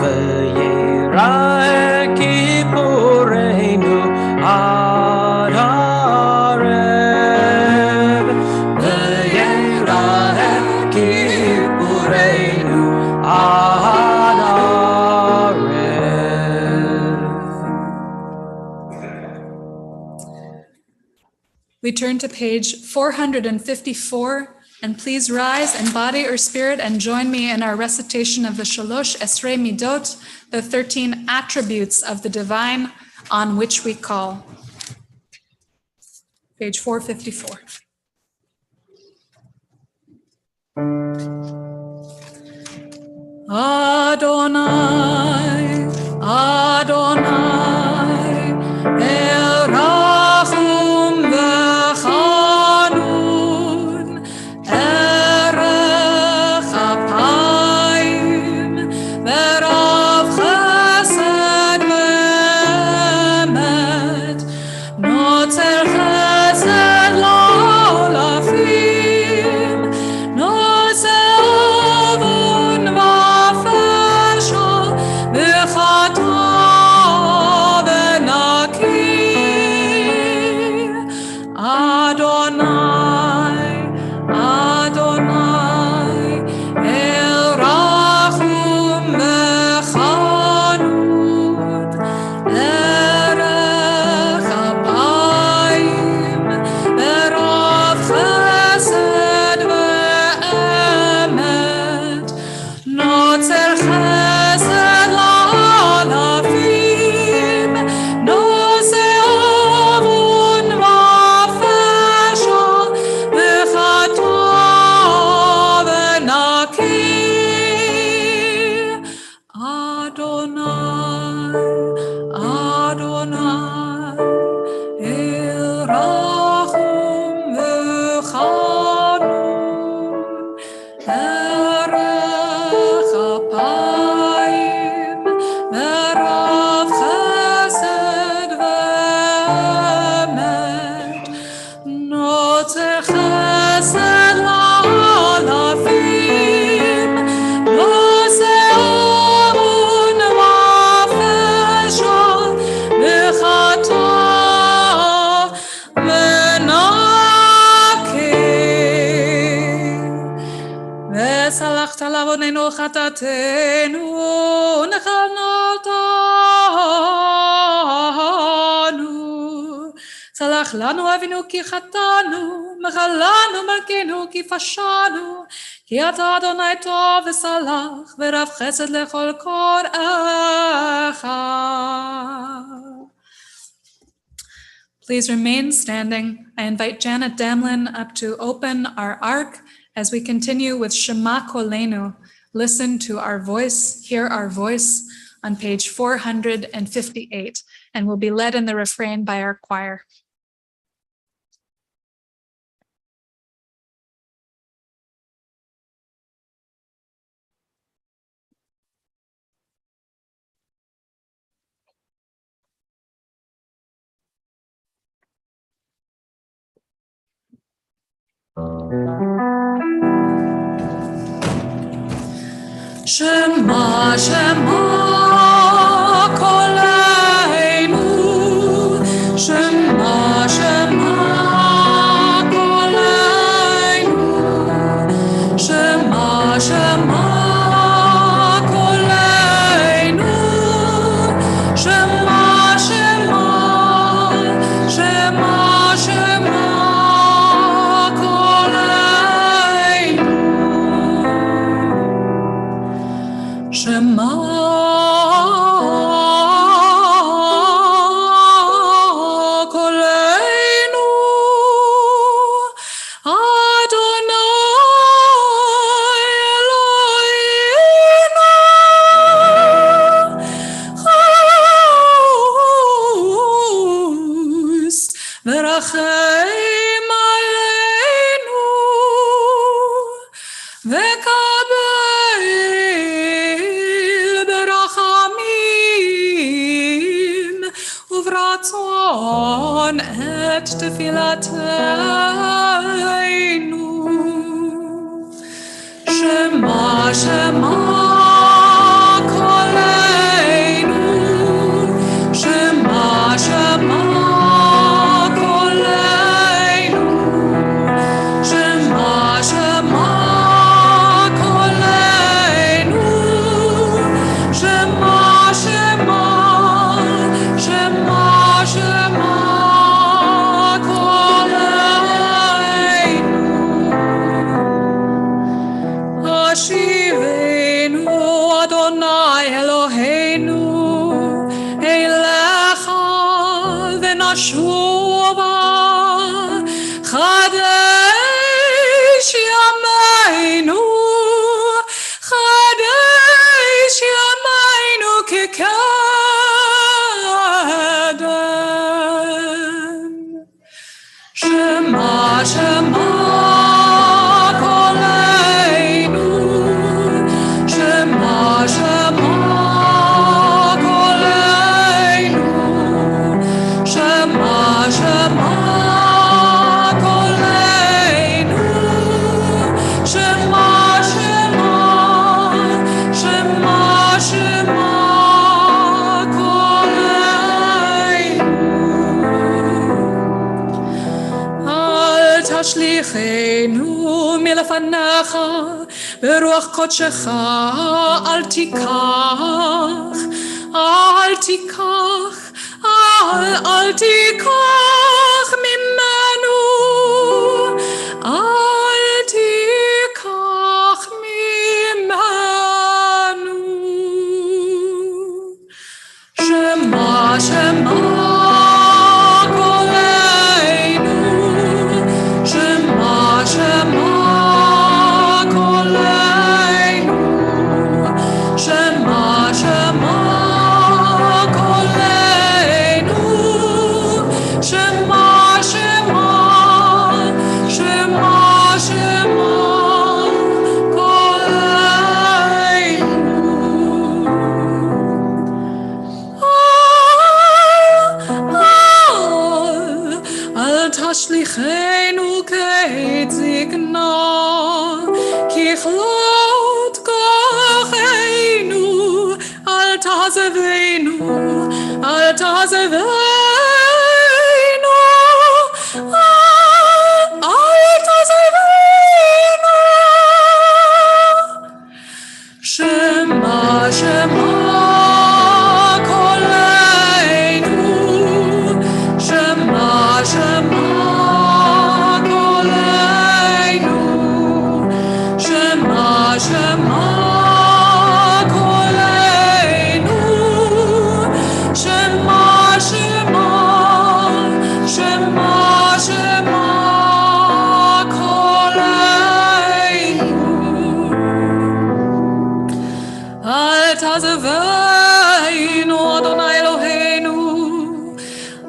ve'yireh kippureinu ad arev, ve'yireh kippureinu ad arev. We turn to page 454, and please rise in body or spirit and join me in our recitation of the Shalosh Esrei Midot, the 13 attributes of the divine on which we call. Page 454. Adonai, Adonai, El Rachum v'Chanun, Erech Apayim, V'Rav Chesed v'Emet, Notzer Chesed rachum v'chanun, erech apayim, v'rav chesed v'emet, notze chesed la'alafim, notze amun v'afesha, v'chata וסלחת לעווננו חטאתנו, נחלנו. סלח לנו אבינו כי חטאנו, מחל לנו מלכנו כי פשענו, כי אתה אדוני טוב וסלח, ורב חסד לכל קוראיך. Please remain standing. I invite Janet Damlin up to open our ark as we continue with Shema Kolenu. Listen to our voice, hear our voice on page 458, and we'll be led in the refrain by our choir. Shema, Shema, Kolenu. Shema, Shema, Kolenu. Shema, Shema, Kolenu. Shema, Shema, Shema, Shema, Kolenu. Shema Kolenu Adonai Eloheinu Chos v'rachem aleinu v'kabel uvratzon et tefilateinu. Shema, Shema, Kolenu. Shema, Shema, Kolenu. Shema, Shema, Kolenu. Shema, Shema, Shema, Shema, Kolenu. Hashivenu Adonai Eloheinu Eilecha v'nashuva Chadesh yameinu Chadesh yameinu kekadem. Shema, Shema, Kolenu. Shema, Shema, Kolenu. Shema, Shema, Kolenu. Shema, Shema, Shema, Shema, Kolenu. Al tashlichenu milafanacha ברוח קודשך אל תיקח, אל תיקח, אל תיקח ממנו, אל תיקח ממנו. שמע, שמע קולנו, שמע, שמע Shema תשליכנו כעת זקנה, ככלות כוחנו, אל תעזבנו, אל תעזבנו, אל תעזבנו. שמע, שמע קולנו, שמע, שמע קולנו, שמע, שמע קולנו, שמע, שמע, שמע, שמע קולנו. אל תעזבנו, אדוני אלוהינו,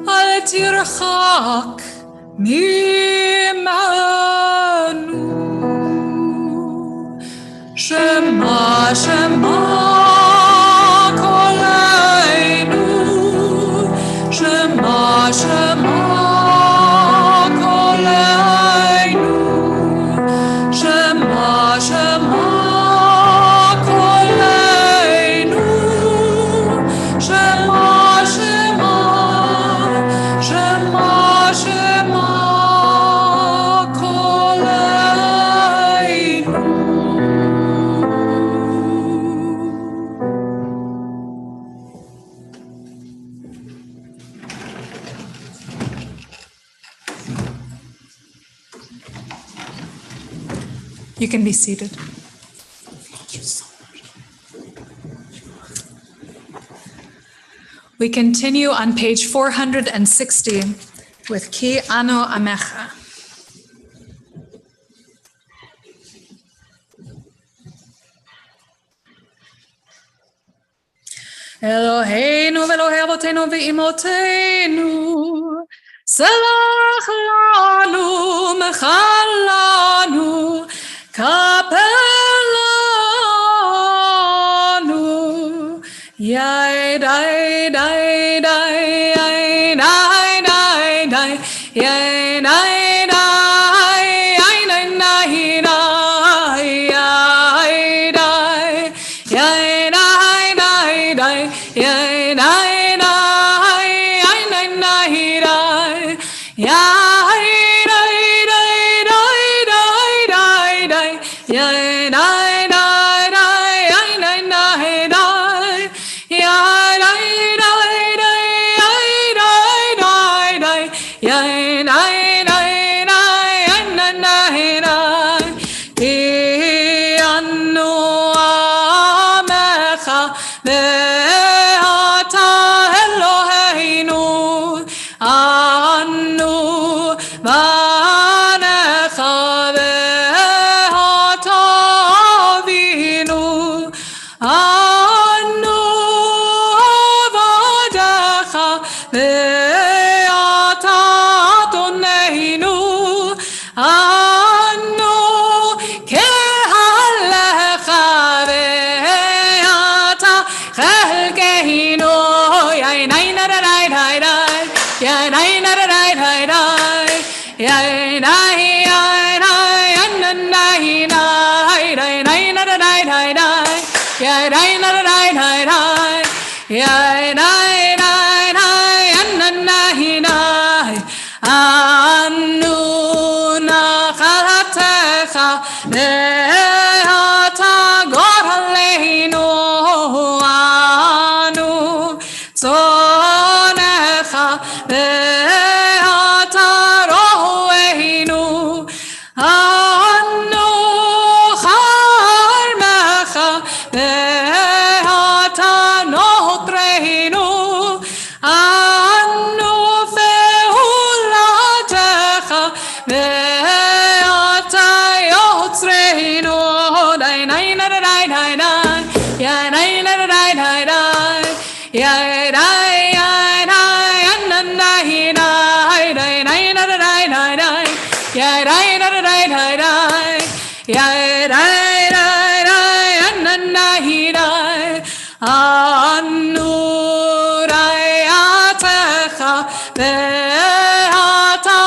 אל תרחק ממנו. שמע, שמע קולנו, שמע, שמע קולנו, שמע, שמע קולנו, שמע, שמע, שמע, שמע You can be seated. We continue on page 460 with Ki Ano Amecha. Eloheinu ve'Elohei Avotenu ve'imotenu, Selach lanu, mechal lanu, kapel lanu, yai dai dai dai yai dai dai dai yai dai dai yai dai dai dai yai dai yai dai dai dai yai dai dai yai dai dai dai yai dai dai dai dai dai dai yai dai dai dai yai dai dai dai yai dai dai dai yai dai dai dai yai dai dai dai yai dai dai dai Ki Anu-El ve'ata Eloheinu Anu v'anecha ve'ata Avinu Anu avadecha ve'ata Adoneinu Anu kehalecha ve'ata chelkeinu yai nai na da dai dai dai yai nai na da dai dai dai yai nai yai nai na nai nai dai nai na da dai dai dai yai nai na da dai dai dai yai nai nai nai na nai nai Anu nachalatecha ve'ata goraleinu Anu tzonecha ve'ata roheinu Anu charmecha ve'ata notreinu Anu fe'ulatecha ve'ata yotzreinu dai nai na da dai dai dai yai nai na da dai dai dai yai dai yai dai na nai dai dai nai na da dai dai dai yai dai na da dai dai dai yai dai dai dai na nai dai Anu rayatecha ve'ata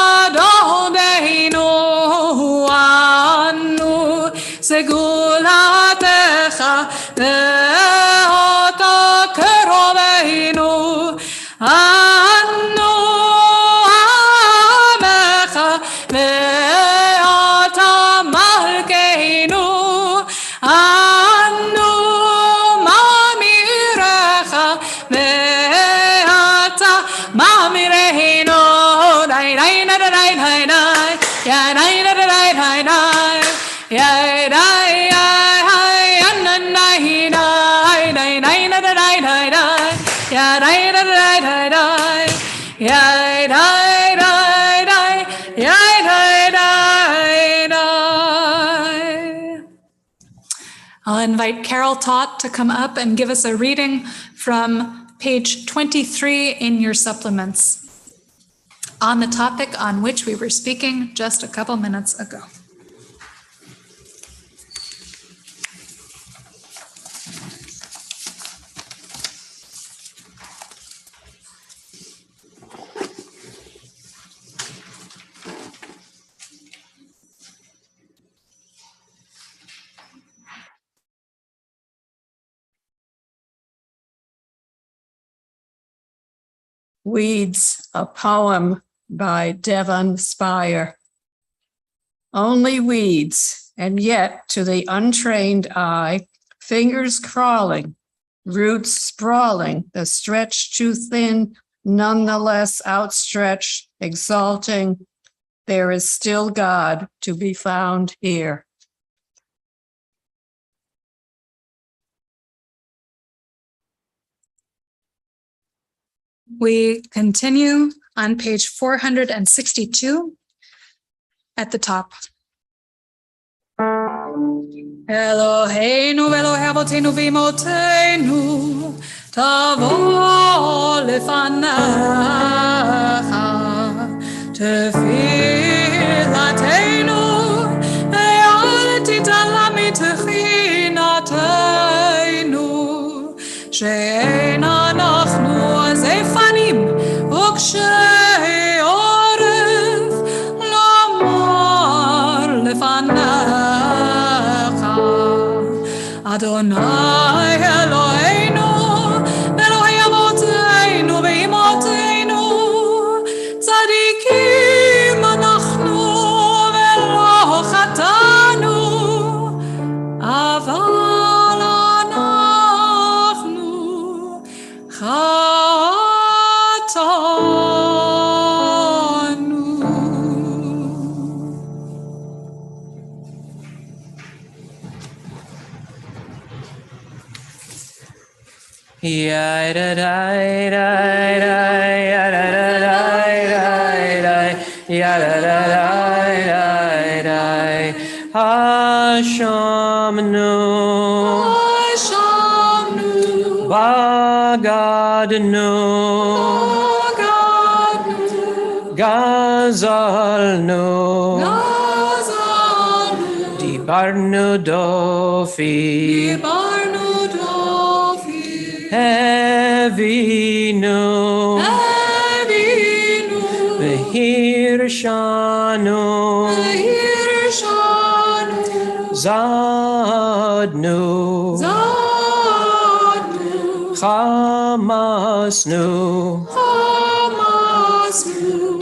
I'll invite Carol Tott to come up and give us a reading from page 23 in your supplements on the topic on which we were speaking just a couple minutes ago. Weeds, a poem by Devon Spire. Only weeds, and yet to the untrained eye, fingers crawling, roots sprawling, the stretch too thin, nonetheless outstretched, exalting, there is still God to be found here. We continue on page 462 at the top. Eloheinu Elohe Avotenu v'imotenu tavo lefanecha tefilatenu ve'aleti talami techinatenu she'en anachnu zefanim ukshei oref lomar lefanecha Adonai Eloheinu Elohe Avotenu ve'imotenu tzadikim anachnu ve'lo chatanu aval anachnu Hashamnu Bagadnu Gazalnu Dibarnu Dofi Hevinu Behirshanu Zadnu Chamasnu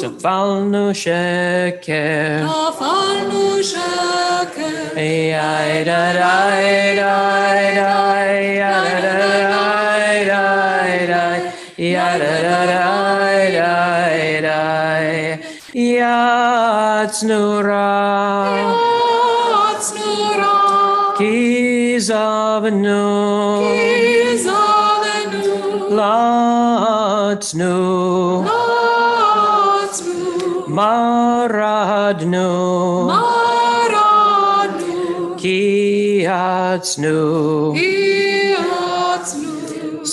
Tafalnu Sheker Yatsnura Kizavnu Latsnu Maradnu Kiatsnu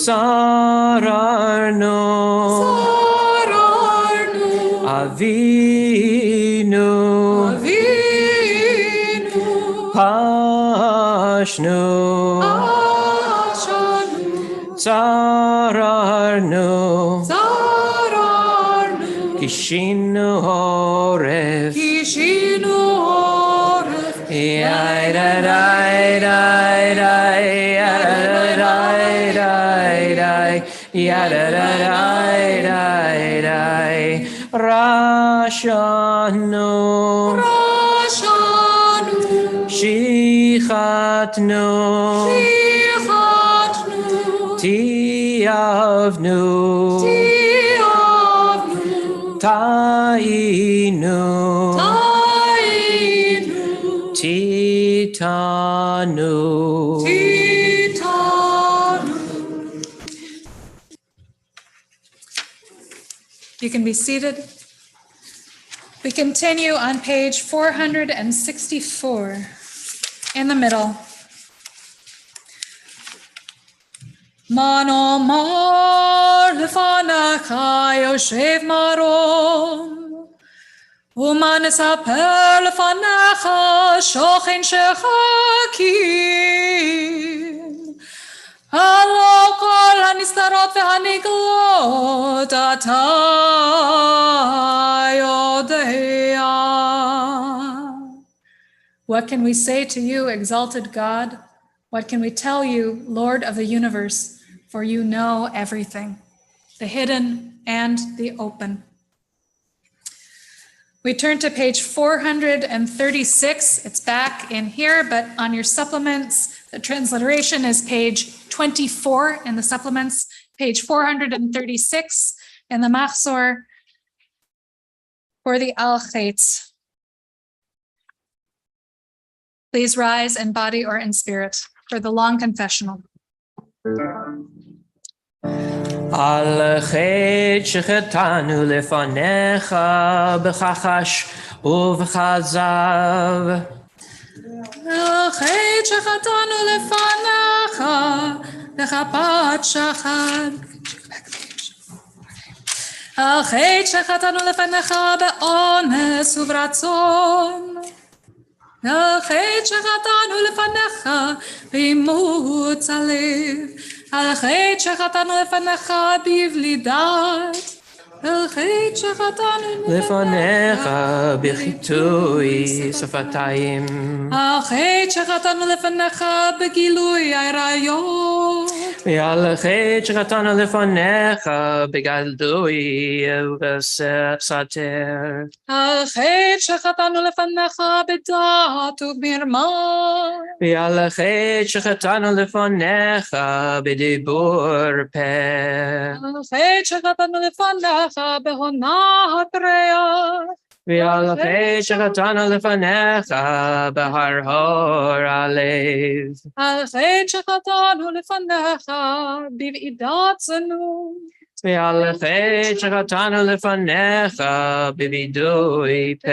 Sararnu Avinu Pashnu Sararnu Kishinu Horef Rashanu Shichatnu Tiavnu טעינו, טעינו, תיתנו. תיתנו. You can be seated. We continue on page 464 in the middle. Mano mar lefanach yoshev marom, uman esaper lefanach shochen shechakim. Halo kol hanistarot ve'haniglot ata yodea. What can we say to you, exalted God? What can we tell you, Lord of the universe? For you know everything, the hidden and the open. We turn to page 436. It's back in here, but on your supplements, the transliteration is page 24 in the supplements, page 436 in the Machzor for the Al-Chetz. Please rise in body or in spirit for the long confessional. על חטא שחטאנו לפניך בכחש ובכזב. על חטא שחטאנו לפניך בכפת שחד. על חטא שחטאנו לפניך באונס וברצון. על חטא שחטאנו לפניך באימוץ הלב. על חטא שחטאנו לפניך בבלי דעת. על חטא שחטאנו לפניך בחיטוי שפתיים. על חטא שחטאנו לפניך בגילוי עריות. ועל חטא שחטאנו לפניך בגילוי ובסתר. על חטא שחטאנו לפניך בדעת ובמרמה. ועל חטא שחטאנו לפניך בדיבור פה. על חטא שחטאנו לפניך בהונאת ריח. ועל חטא שחטאנו לפניך בהרהור הלב. על חטא שחטאנו לפניך בוועידת זנות. ועל חטא שחטאנו לפניך בבידוי פה.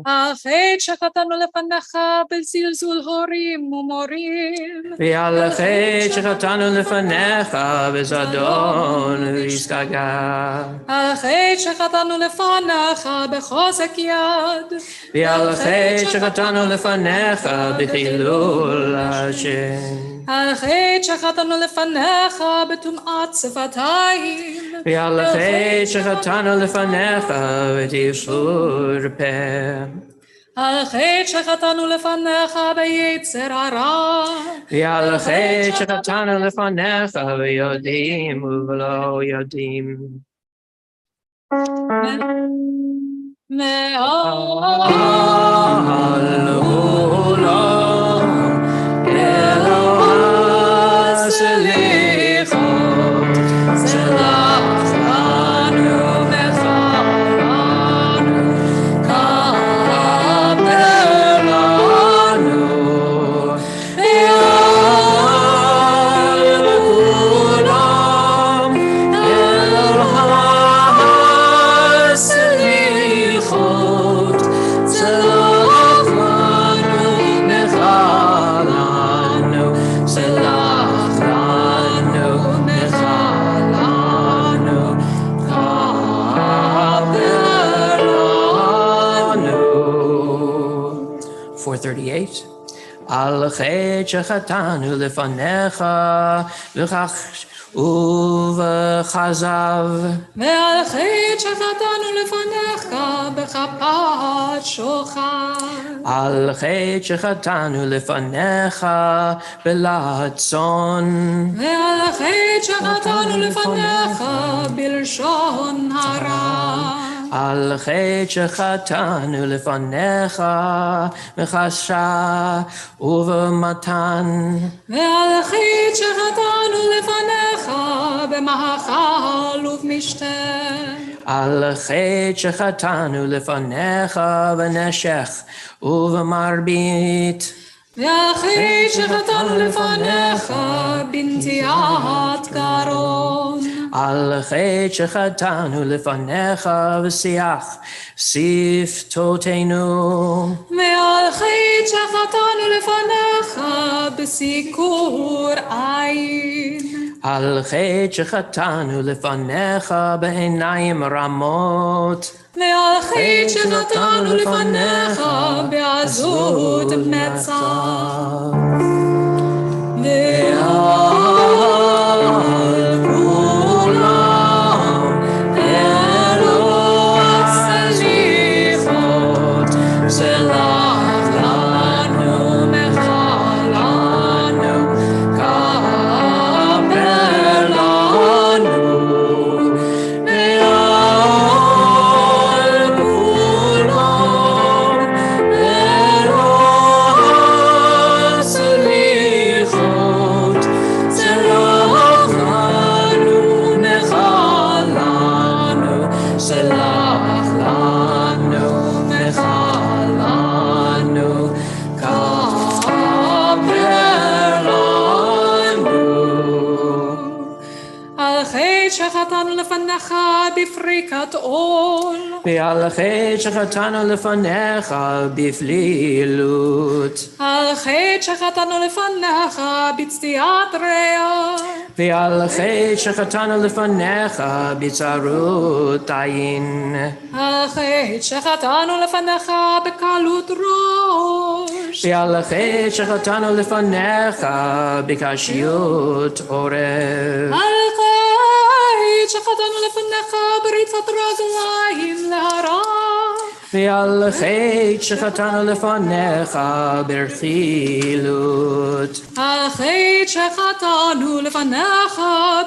על חטא שחטאנו לפניך בזלזול הורים ומורים. ועל חטא שחטאנו לפניך בזדון ובשגגה. על חטא שחטאנו לפניך בחוזק יד. ועל חטא שחטאנו לפניך בחילול השם. על חטא שחטאנו לפניך בטומאת שפתיים. ועל חטא שחטאנו לפניך בתפשור פה. על חטא שחטאנו לפניך ביצר הרע. ועל חטא שחטאנו לפניך ביודעים ובלא יודעים. על חטא שחטאנו לפניך וכך ובכזב. ועל חטא שחטאנו לפניך בכפת שוחד. על חטא שחטאנו לפניך בלהט צאן. ועל חטא שחטאנו לפניך בלשון הרע. על חטא שחטאנו לפניך בחשע ובמתן. ועל חטא שחטאנו לפניך במאכל ובמשתה. על חטא שחטאנו לפניך בנשך ובמרבית. ואחרי שחטאנו לפניך בנטיעת גרון. על חטא שחטאנו לפניך בשיח שפתותינו. ועל חטא שחטאנו לפניך בסיקור עין. על חטא שחטאנו לפניך בעיניים רמות. ועל חטא שחטאנו לפניך בעזות מצח. ועל כולם אלוה סליחות, סלח לנו מחלנו, כפר לנו. ועל כולם אלוה סליחות, סלח לנו מחלנו, סלח לנו מחלנו, כפר לנו. על חטא שחטאנו לפניך בפריקת עול. ועל חטא שחטאנו לפניך בפלילות. על חטא שחטאנו לפניך בצדיעת ריח. ועל חטא שחטאנו לפניך בצרות עין. על חטא שחטאנו לפניך בקלות ראש. ועל חטא שחטאנו לפניך בקשיות עורף. על חטא שחטאנו לפניך בריצת רגליים להרע. ועל חטא שחטאנו לפניך ברכילות. על חטא שחטאנו לפניך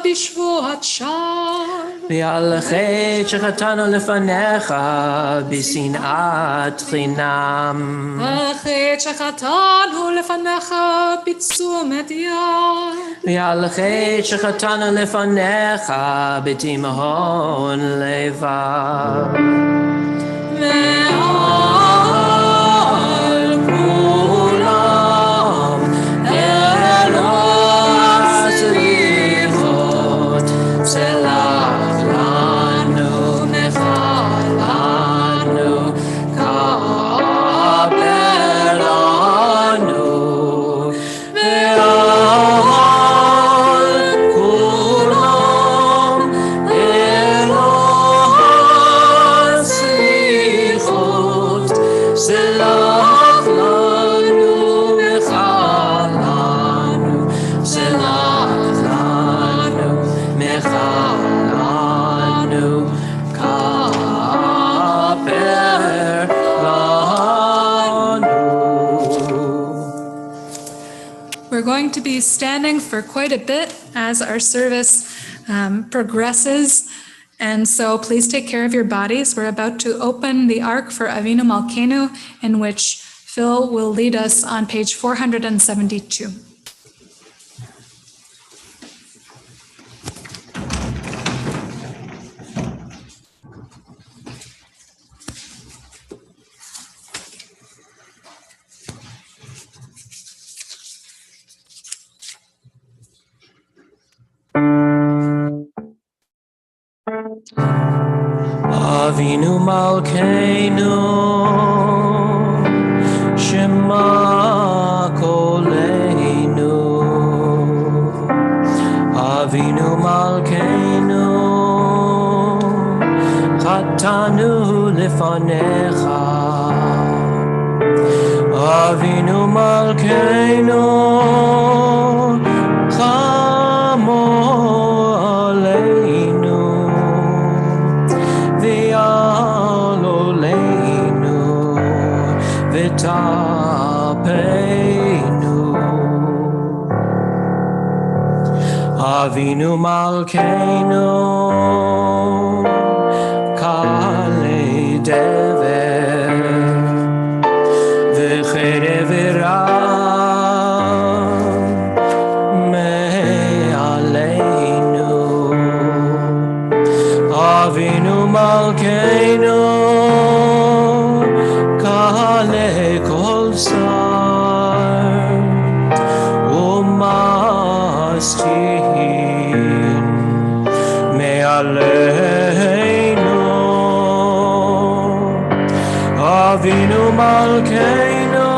בשבועת שווא. ועל חטא שחטאנו לפניך בשנאת חינם. על חטא שחטאנו לפניך בתשומת יד. ועל חטא שחטאנו לפניך בתימהון לבב. ועל כולם אלוה סליחות, סלח לנו מחלנו, כפר לנו. ועל כולם אלוה סליחות, סלח לנו מחלנו, סלח לנו מחלנו, כפר לנו. We're going to be standing for quite a bit as our service progresses. And so please take care of your bodies. We're about to open the Ark for Avinu Malkeinu, in which Phil will lead us on page 472. Avinu Malkeinu, Shema Koleinu. Avinu Malkeinu, Chatanu lefanecha. Avinu Malkeinu, Chamo aleinu. V'aloleinu v'tapeinu. Avinu Malkeinu, Kalei Dever v'cherev v'ram me'aleinu. Avinu Malkeinu, Avinu Malkeinu,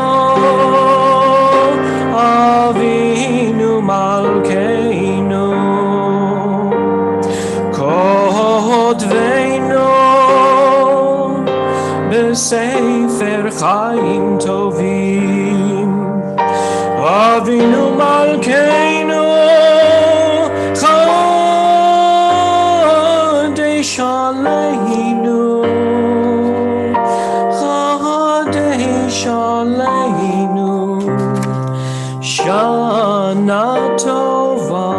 Avinu Malkeinu, Kodveinu B'Sefer Chaim Tovim, Avinu Malkeinu, Chodesh Aleinu, Chodesh Aleinu, Shana Tova,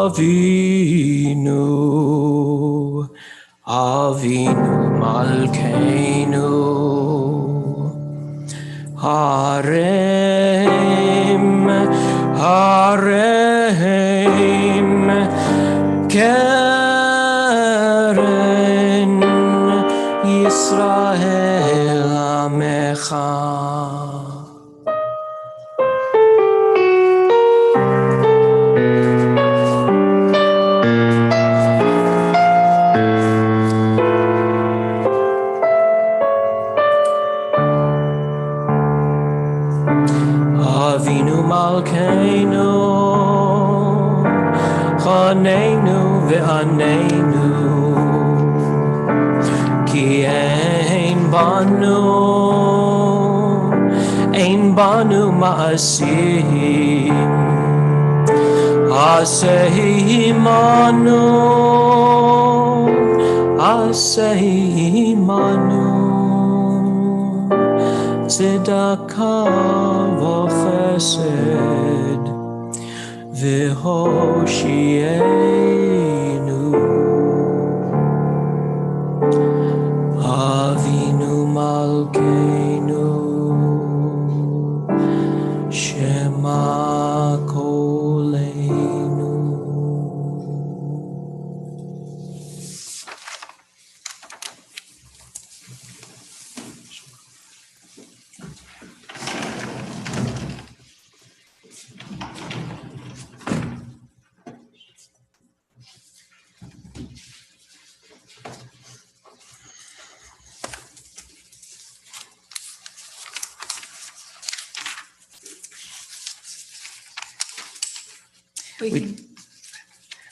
Avinu, Avinu Malkeinu, Harem, Harem, Keren, Yisrael Amecha. Avinu Malkeinu, Chanenu ve'anenu, Ki ein banu ma'asim, Aseh imanu, Tzedakah v'chesed, v'hoshienu. Avinu Malkeinu, Shema Koleinu.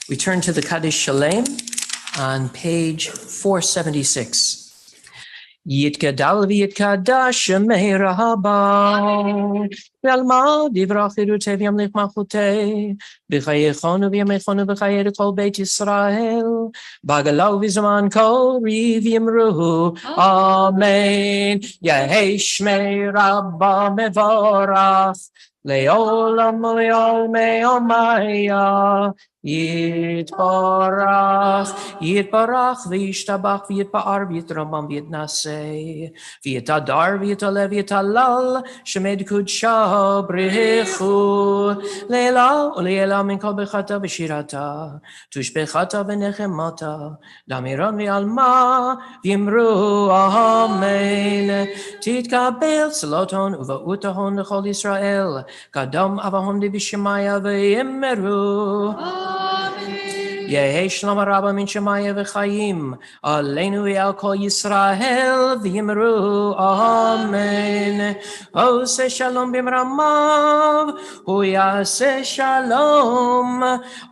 We turn to the Kaddish Shalem on page 476. Yitgadal v'yitkadash Shemei Rabba, v'alma divrach irutev yamlich malchutei, v'chayechonu v'yamechonu v'chayed kol Beit Yisrael, b'agalau v'zaman kol riv yimru, Amen. Yehei Shmei Rabba mevorach, le'olam le'olmei omaya, Yitbarach, Yitbarach, V'yishtabach, V'yitba'ar, V'yitramam, V'yitnaseh, V'yitadar, V'yitalev, V'yitalal, Shemed Kudsha, Brichu, Leila, Uleila, Min Kol Bechata, V'shirata, Tushbechata, V'nechemata, Damiron, V'alma, V'yimru, Amen, Titkabel, Saloton, Uva'utahon, L'chol Yisrael, Kadam, Avahom, V'shemaya, V'yimmeru, Yehei Shalom Rabba min Shemaya v'chayim, Aleinu v'al kol Yisrael v'yimru, Amen. Ose Shalom b'mramav, Hu yaseh Shalom,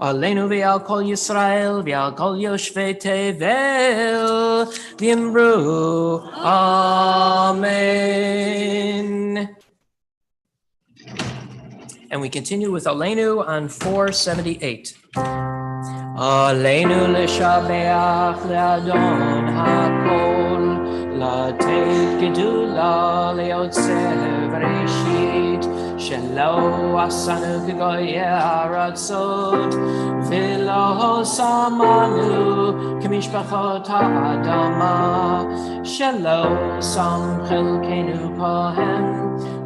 Aleinu v'al kol Yisrael v'al kol Yoshvei Tevel v'yimru, Amen. And we continue with Aleinu on 478. Aleinu leshabeach le'adon hakol, לתת גדולה ליוצר בראשית, שלא עשנו כגויי הארצות, ולא שמנו כמשפחות האדמה, שלא שם חלקנו כהן,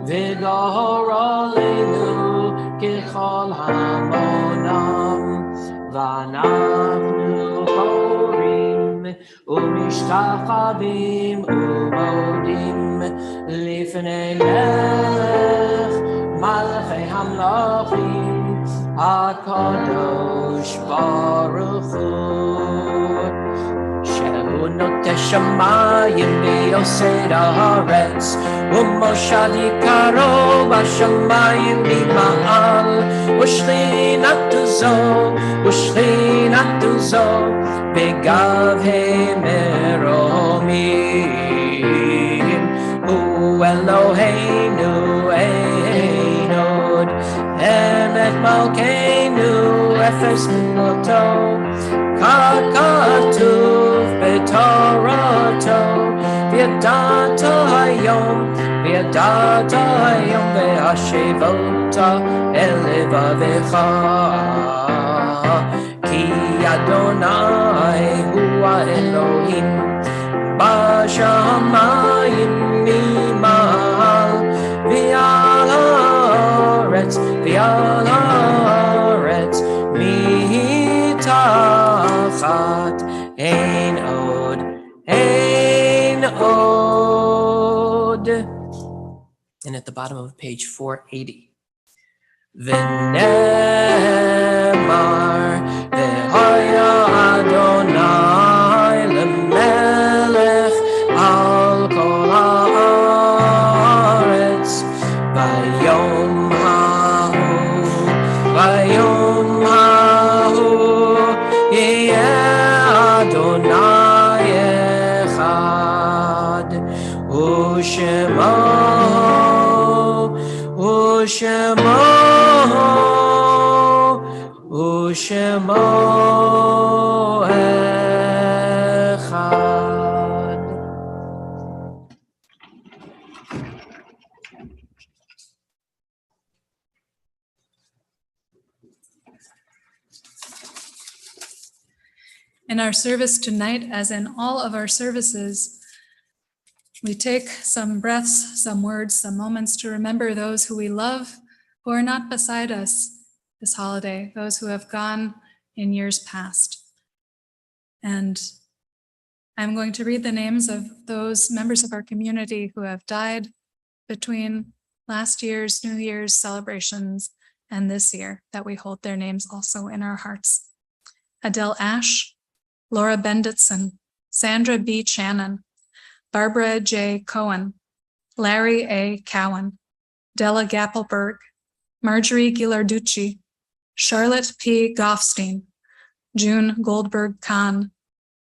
וגורלנו ככל המונם, ואנחנו הורים ומשתחווים ומודים לפני מלך מלכי המלכים הקדוש ברוך הוא, נוטה שמיים ויוסד הארץ, ומושב יקרו בשמיים ממעל, ושכינתו זו בגבהי מרומים. הוא אלוהינו אין עוד, אמת מלכנו אפס כמותו, ככתוב בתורתו, וידעת היום והשבת אל לבבך, כי אדוני הוא האלוהים בשמיים ממעל, ועל הארץ מתחת, אין עוד. And at the bottom of page 480. ונאמר והיה אדוני למלך על כל הארץ, ביום ההוא יהיה אדוני אחד, ושמו אחד. In our service tonight, as in all of our services, we take some breaths, some words, some moments to remember those who we love, who are not beside us this holiday, those who have gone in years past. And I'm going to read the names of those members of our community who have died between last year's New Year's celebrations and this year, that we hold their names also in our hearts. Adele Ash, Laura Benditson, Sandra B. Channon, Barbara J. Cohen, Larry A. Cowan, Della Gappelberg, Marjorie Ghilarducci, Charlotte P. Goffstein, June Goldberg Kahn,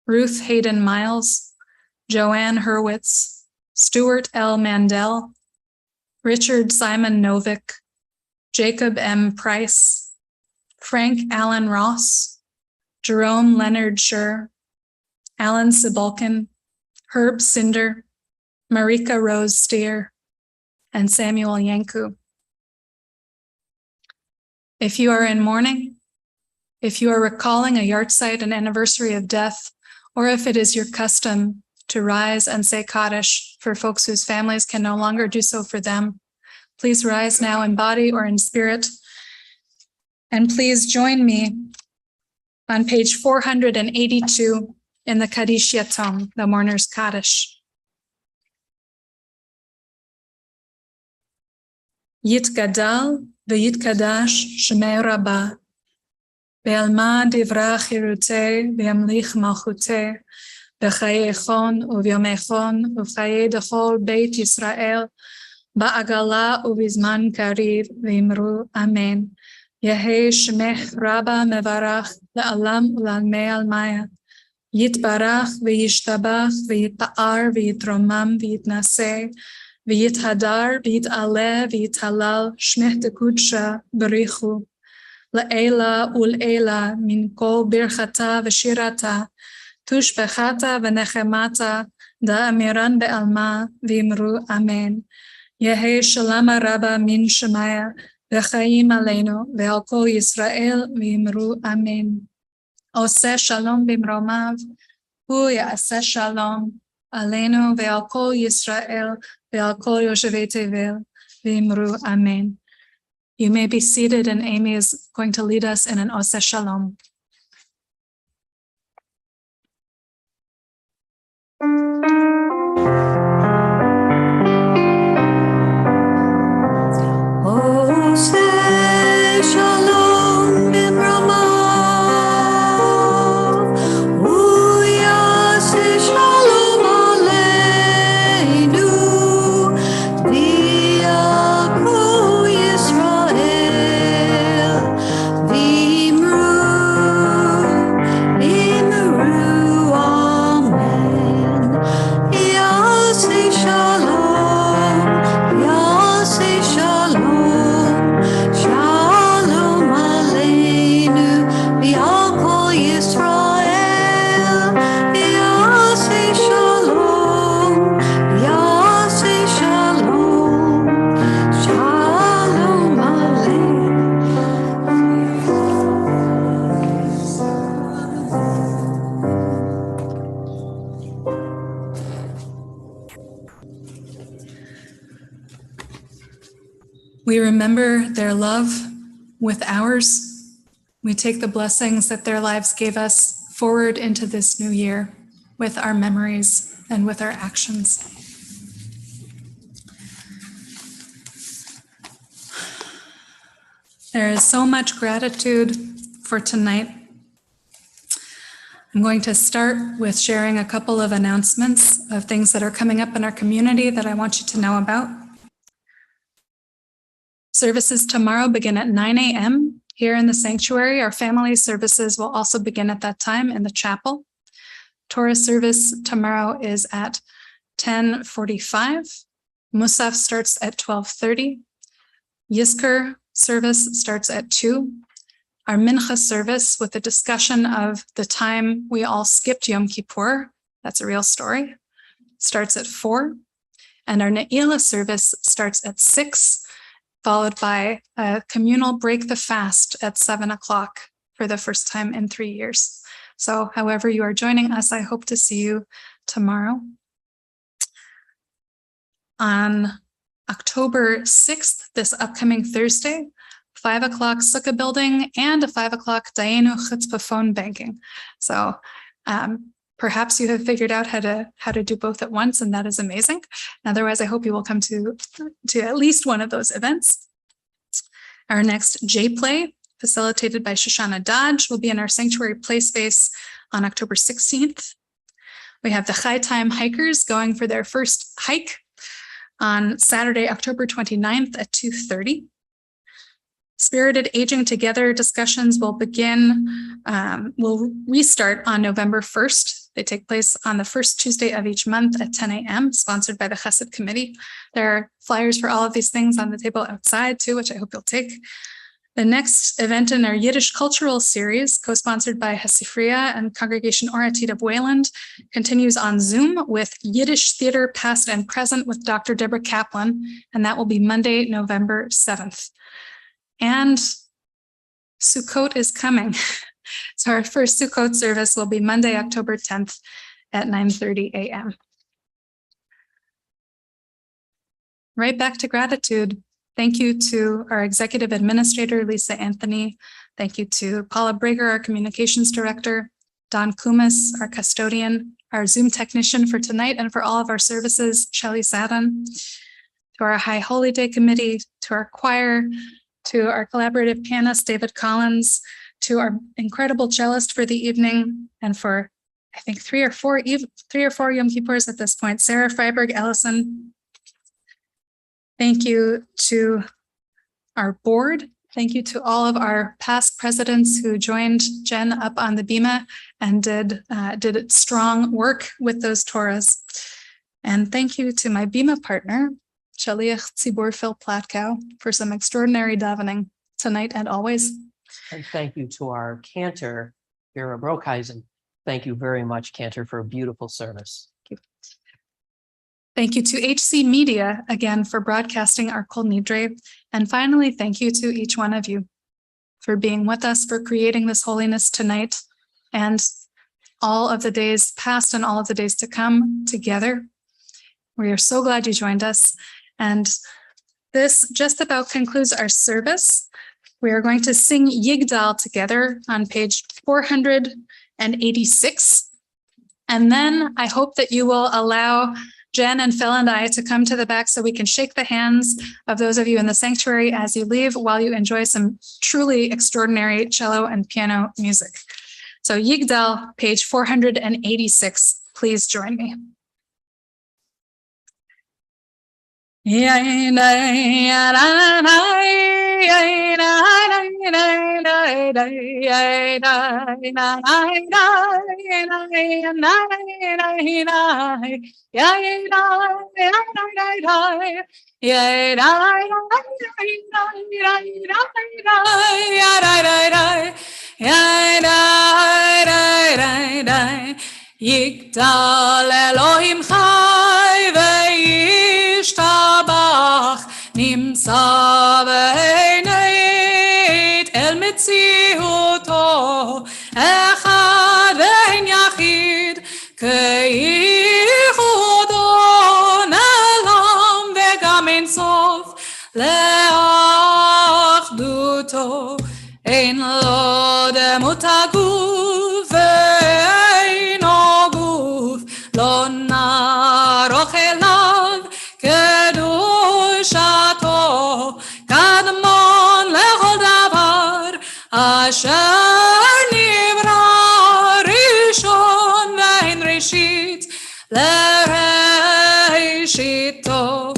Ruth Hayden Miles, Joanne Hurwitz, Stuart L. Mandel, Richard Simon Novick, Jacob M. Price, Frank Allen Ross, Jerome Leonard Schur, Alan Sibolkin, Herb Cinder, Marika Rose Steer, and Samuel Yanku. If you are in mourning, if you are recalling a yahrzeit, an anniversary of death, or if it is your custom to rise and say Kaddish for folks whose families can no longer do so for them, please rise now in body or in spirit. And please join me on page 482 in the Kaddish Yatom, the Mourner's Kaddish. Yitgadal v'yitkadash shemei Rabbah, ve'alma divra chirutei ve'amlich malchutei, b'chayei echon u'vyomei echon u'chayei dechol beit Yisrael, ba'agala u'bizman kariv v'imru amen. Yehei shemech Rabbah mevarach le'alam u'lalmei almaya. Yitbarach v'yishtabach v'yitpa'ar v'yitromam v'yitnaseh v'yithadar v'yit'aleh v'yithalal shmeh tekudsha berichu le'ela ul'ela min kol birchata v'shirata tushbechata v'nechemata da'amiran be'alma v'imru amen. Yehei shalama rabba min shemaya v'chaim aleinu ve'al kol Yisrael v'imru amen. Oseh shalom bimromav, hu ya'aseh shalom aleinu ve'al kol Yisrael ve'al kol yoshevei tevel v'imru amen. You may be seated, and Amy is going to lead us in an Oseh shalom. Oseh shalom bimromav, hu ya'aseh We remember their love with ours. We take the blessings that their lives gave us forward into this new year with our memories and with our actions. There is so much gratitude for tonight. I'm going to start with sharing a couple of announcements of things that are coming up in our community that I want you to know about. Services tomorrow begin at 9 a.m. here in the sanctuary. Our family services will also begin at that time in the chapel. Torah service tomorrow is at 10:45. Musaf starts at 12:30. Yizkor service starts at 2. Our Mincha service with a discussion of the time we all skipped Yom Kippur, that's a real story, starts at 4. And our Ne'ilah service starts at 6, followed by a communal break the fast at 7 o'clock for the first time in 3 years. So however you are joining us, I hope to see you tomorrow. On October 6th, this upcoming Thursday, 5 o'clock Sukkah building and a 5 o'clock Dayenu Chutzpah phone banking. So perhaps you have figured out how to do both at once, and that is amazing. Otherwise, I hope you will come to at least one of those events. Our next J-Play, facilitated by Shoshana Dodge, will be in our sanctuary play space on October 16th. We have the Chai Time hikers going for their first hike on Saturday, October 29th at 2:30. Spirited Aging Together discussions will restart on November 1st. They take place on the first Tuesday of each month at 10 a.m., sponsored by the Chesed Committee. There are flyers for all of these things on the table outside too, which I hope you'll take. The next event in our Yiddish cultural series, co-sponsored by Hasifriya and Congregation Oratit of Wayland, continues on Zoom with Yiddish theater past and present with Dr. Deborah Kaplan, and that will be Monday, November 7th. And Sukkot is coming. So our first Sukkot service will be Monday, October 10th at 9:30 a.m. Right back to gratitude. Thank you to our executive administrator, Lisa Anthony. Thank you to Paula Brager, our communications director, Don Kumis, our custodian, our Zoom technician for tonight and for all of our services, Shelley Sadden, to our High Holy Day committee, to our choir, to our collaborative pianist, David Collins, to our incredible cellist for the evening, and for, I think, three or four Yom Kippurs at this point, Sarah Freiberg Ellison. Thank you to our board. Thank you to all of our past presidents who joined Jen up on the bima and did strong work with those Torahs. And thank you to my bima partner, Shaliach Tzibur Phil Platkow, for some extraordinary davening tonight and always. And thank you to our cantor, Vera Broekhuizen. Thank you very much, cantor, for a beautiful service. Thank you to HC Media again for broadcasting our Kol Nidre. And finally, thank you to each one of you for being with us, for creating this holiness tonight and all of the days past and all of the days to come together. We are so glad you joined us. And this just about concludes our service. We are going to sing Yigdal together on page 486. And then I hope that you will allow Jen and Phil and I to come to the back so we can shake the hands of those of you in the sanctuary as you leave while you enjoy some truly extraordinary cello and piano music. So Yigdal, page 486, please join me. Yigdal Elohim chai ve'yishtabach nimsa ve'neit el metziuto echad ve'en yachid ke'im מלכותו, אין לו דמות הגוף ואינו גוף, לא נערוך אליו קדושתו, קדמון לכל דבר אשר נברא ראשון ואין ראשית לראשיתו,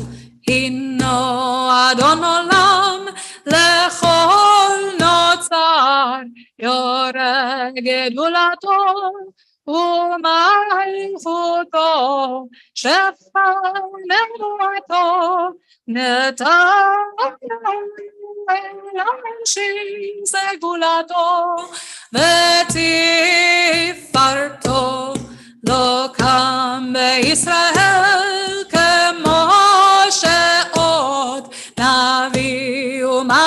הינו אדון עולם לכל נוצר, יורה גדולתו ומלכותו, שפע נבואתו, נתן לאנשים סגולתו ותפארתו, לא קם בישראל כמו שעוד נביא ומביט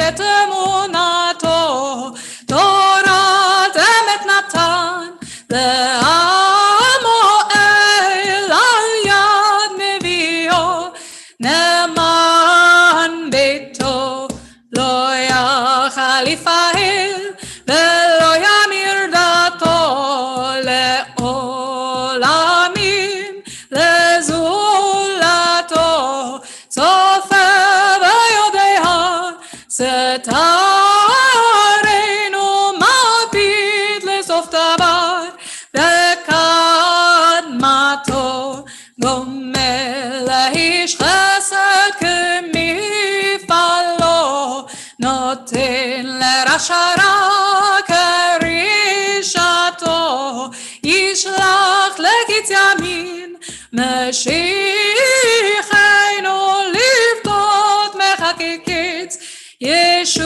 את אמונתו, תורת אמת נתן לעמו-אל על יד נביאו, נאמן ביתו לא יכל יפעל ולא ימיר דתו לעולמים לזולתו, צופה ויודע סתרנו מביט לסוף דבר בקדמתו, גומל לאיש חסד כמפעלו, נותן לרשע רע כרישתו, ישלח לקיץ ימין משיחנו לפדות מחכה קיץ ישועתו,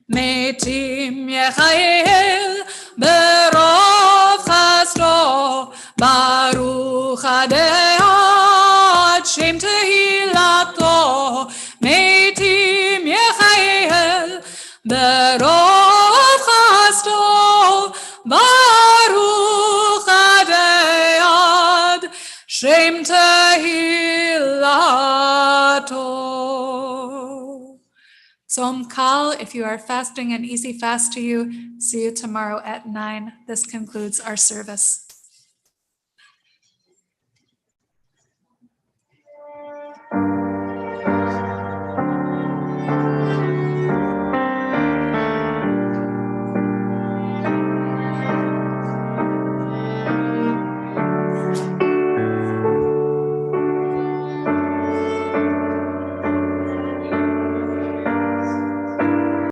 מתים יחייל ברוב חסדו, ברוך הדעת שם תהילתו, מתים יחייל ברוב חסדו, ברוך הדעת שם תהילתו. Tzom Kal, if you are fasting, an easy fast to you. See you tomorrow at 9. This concludes our service.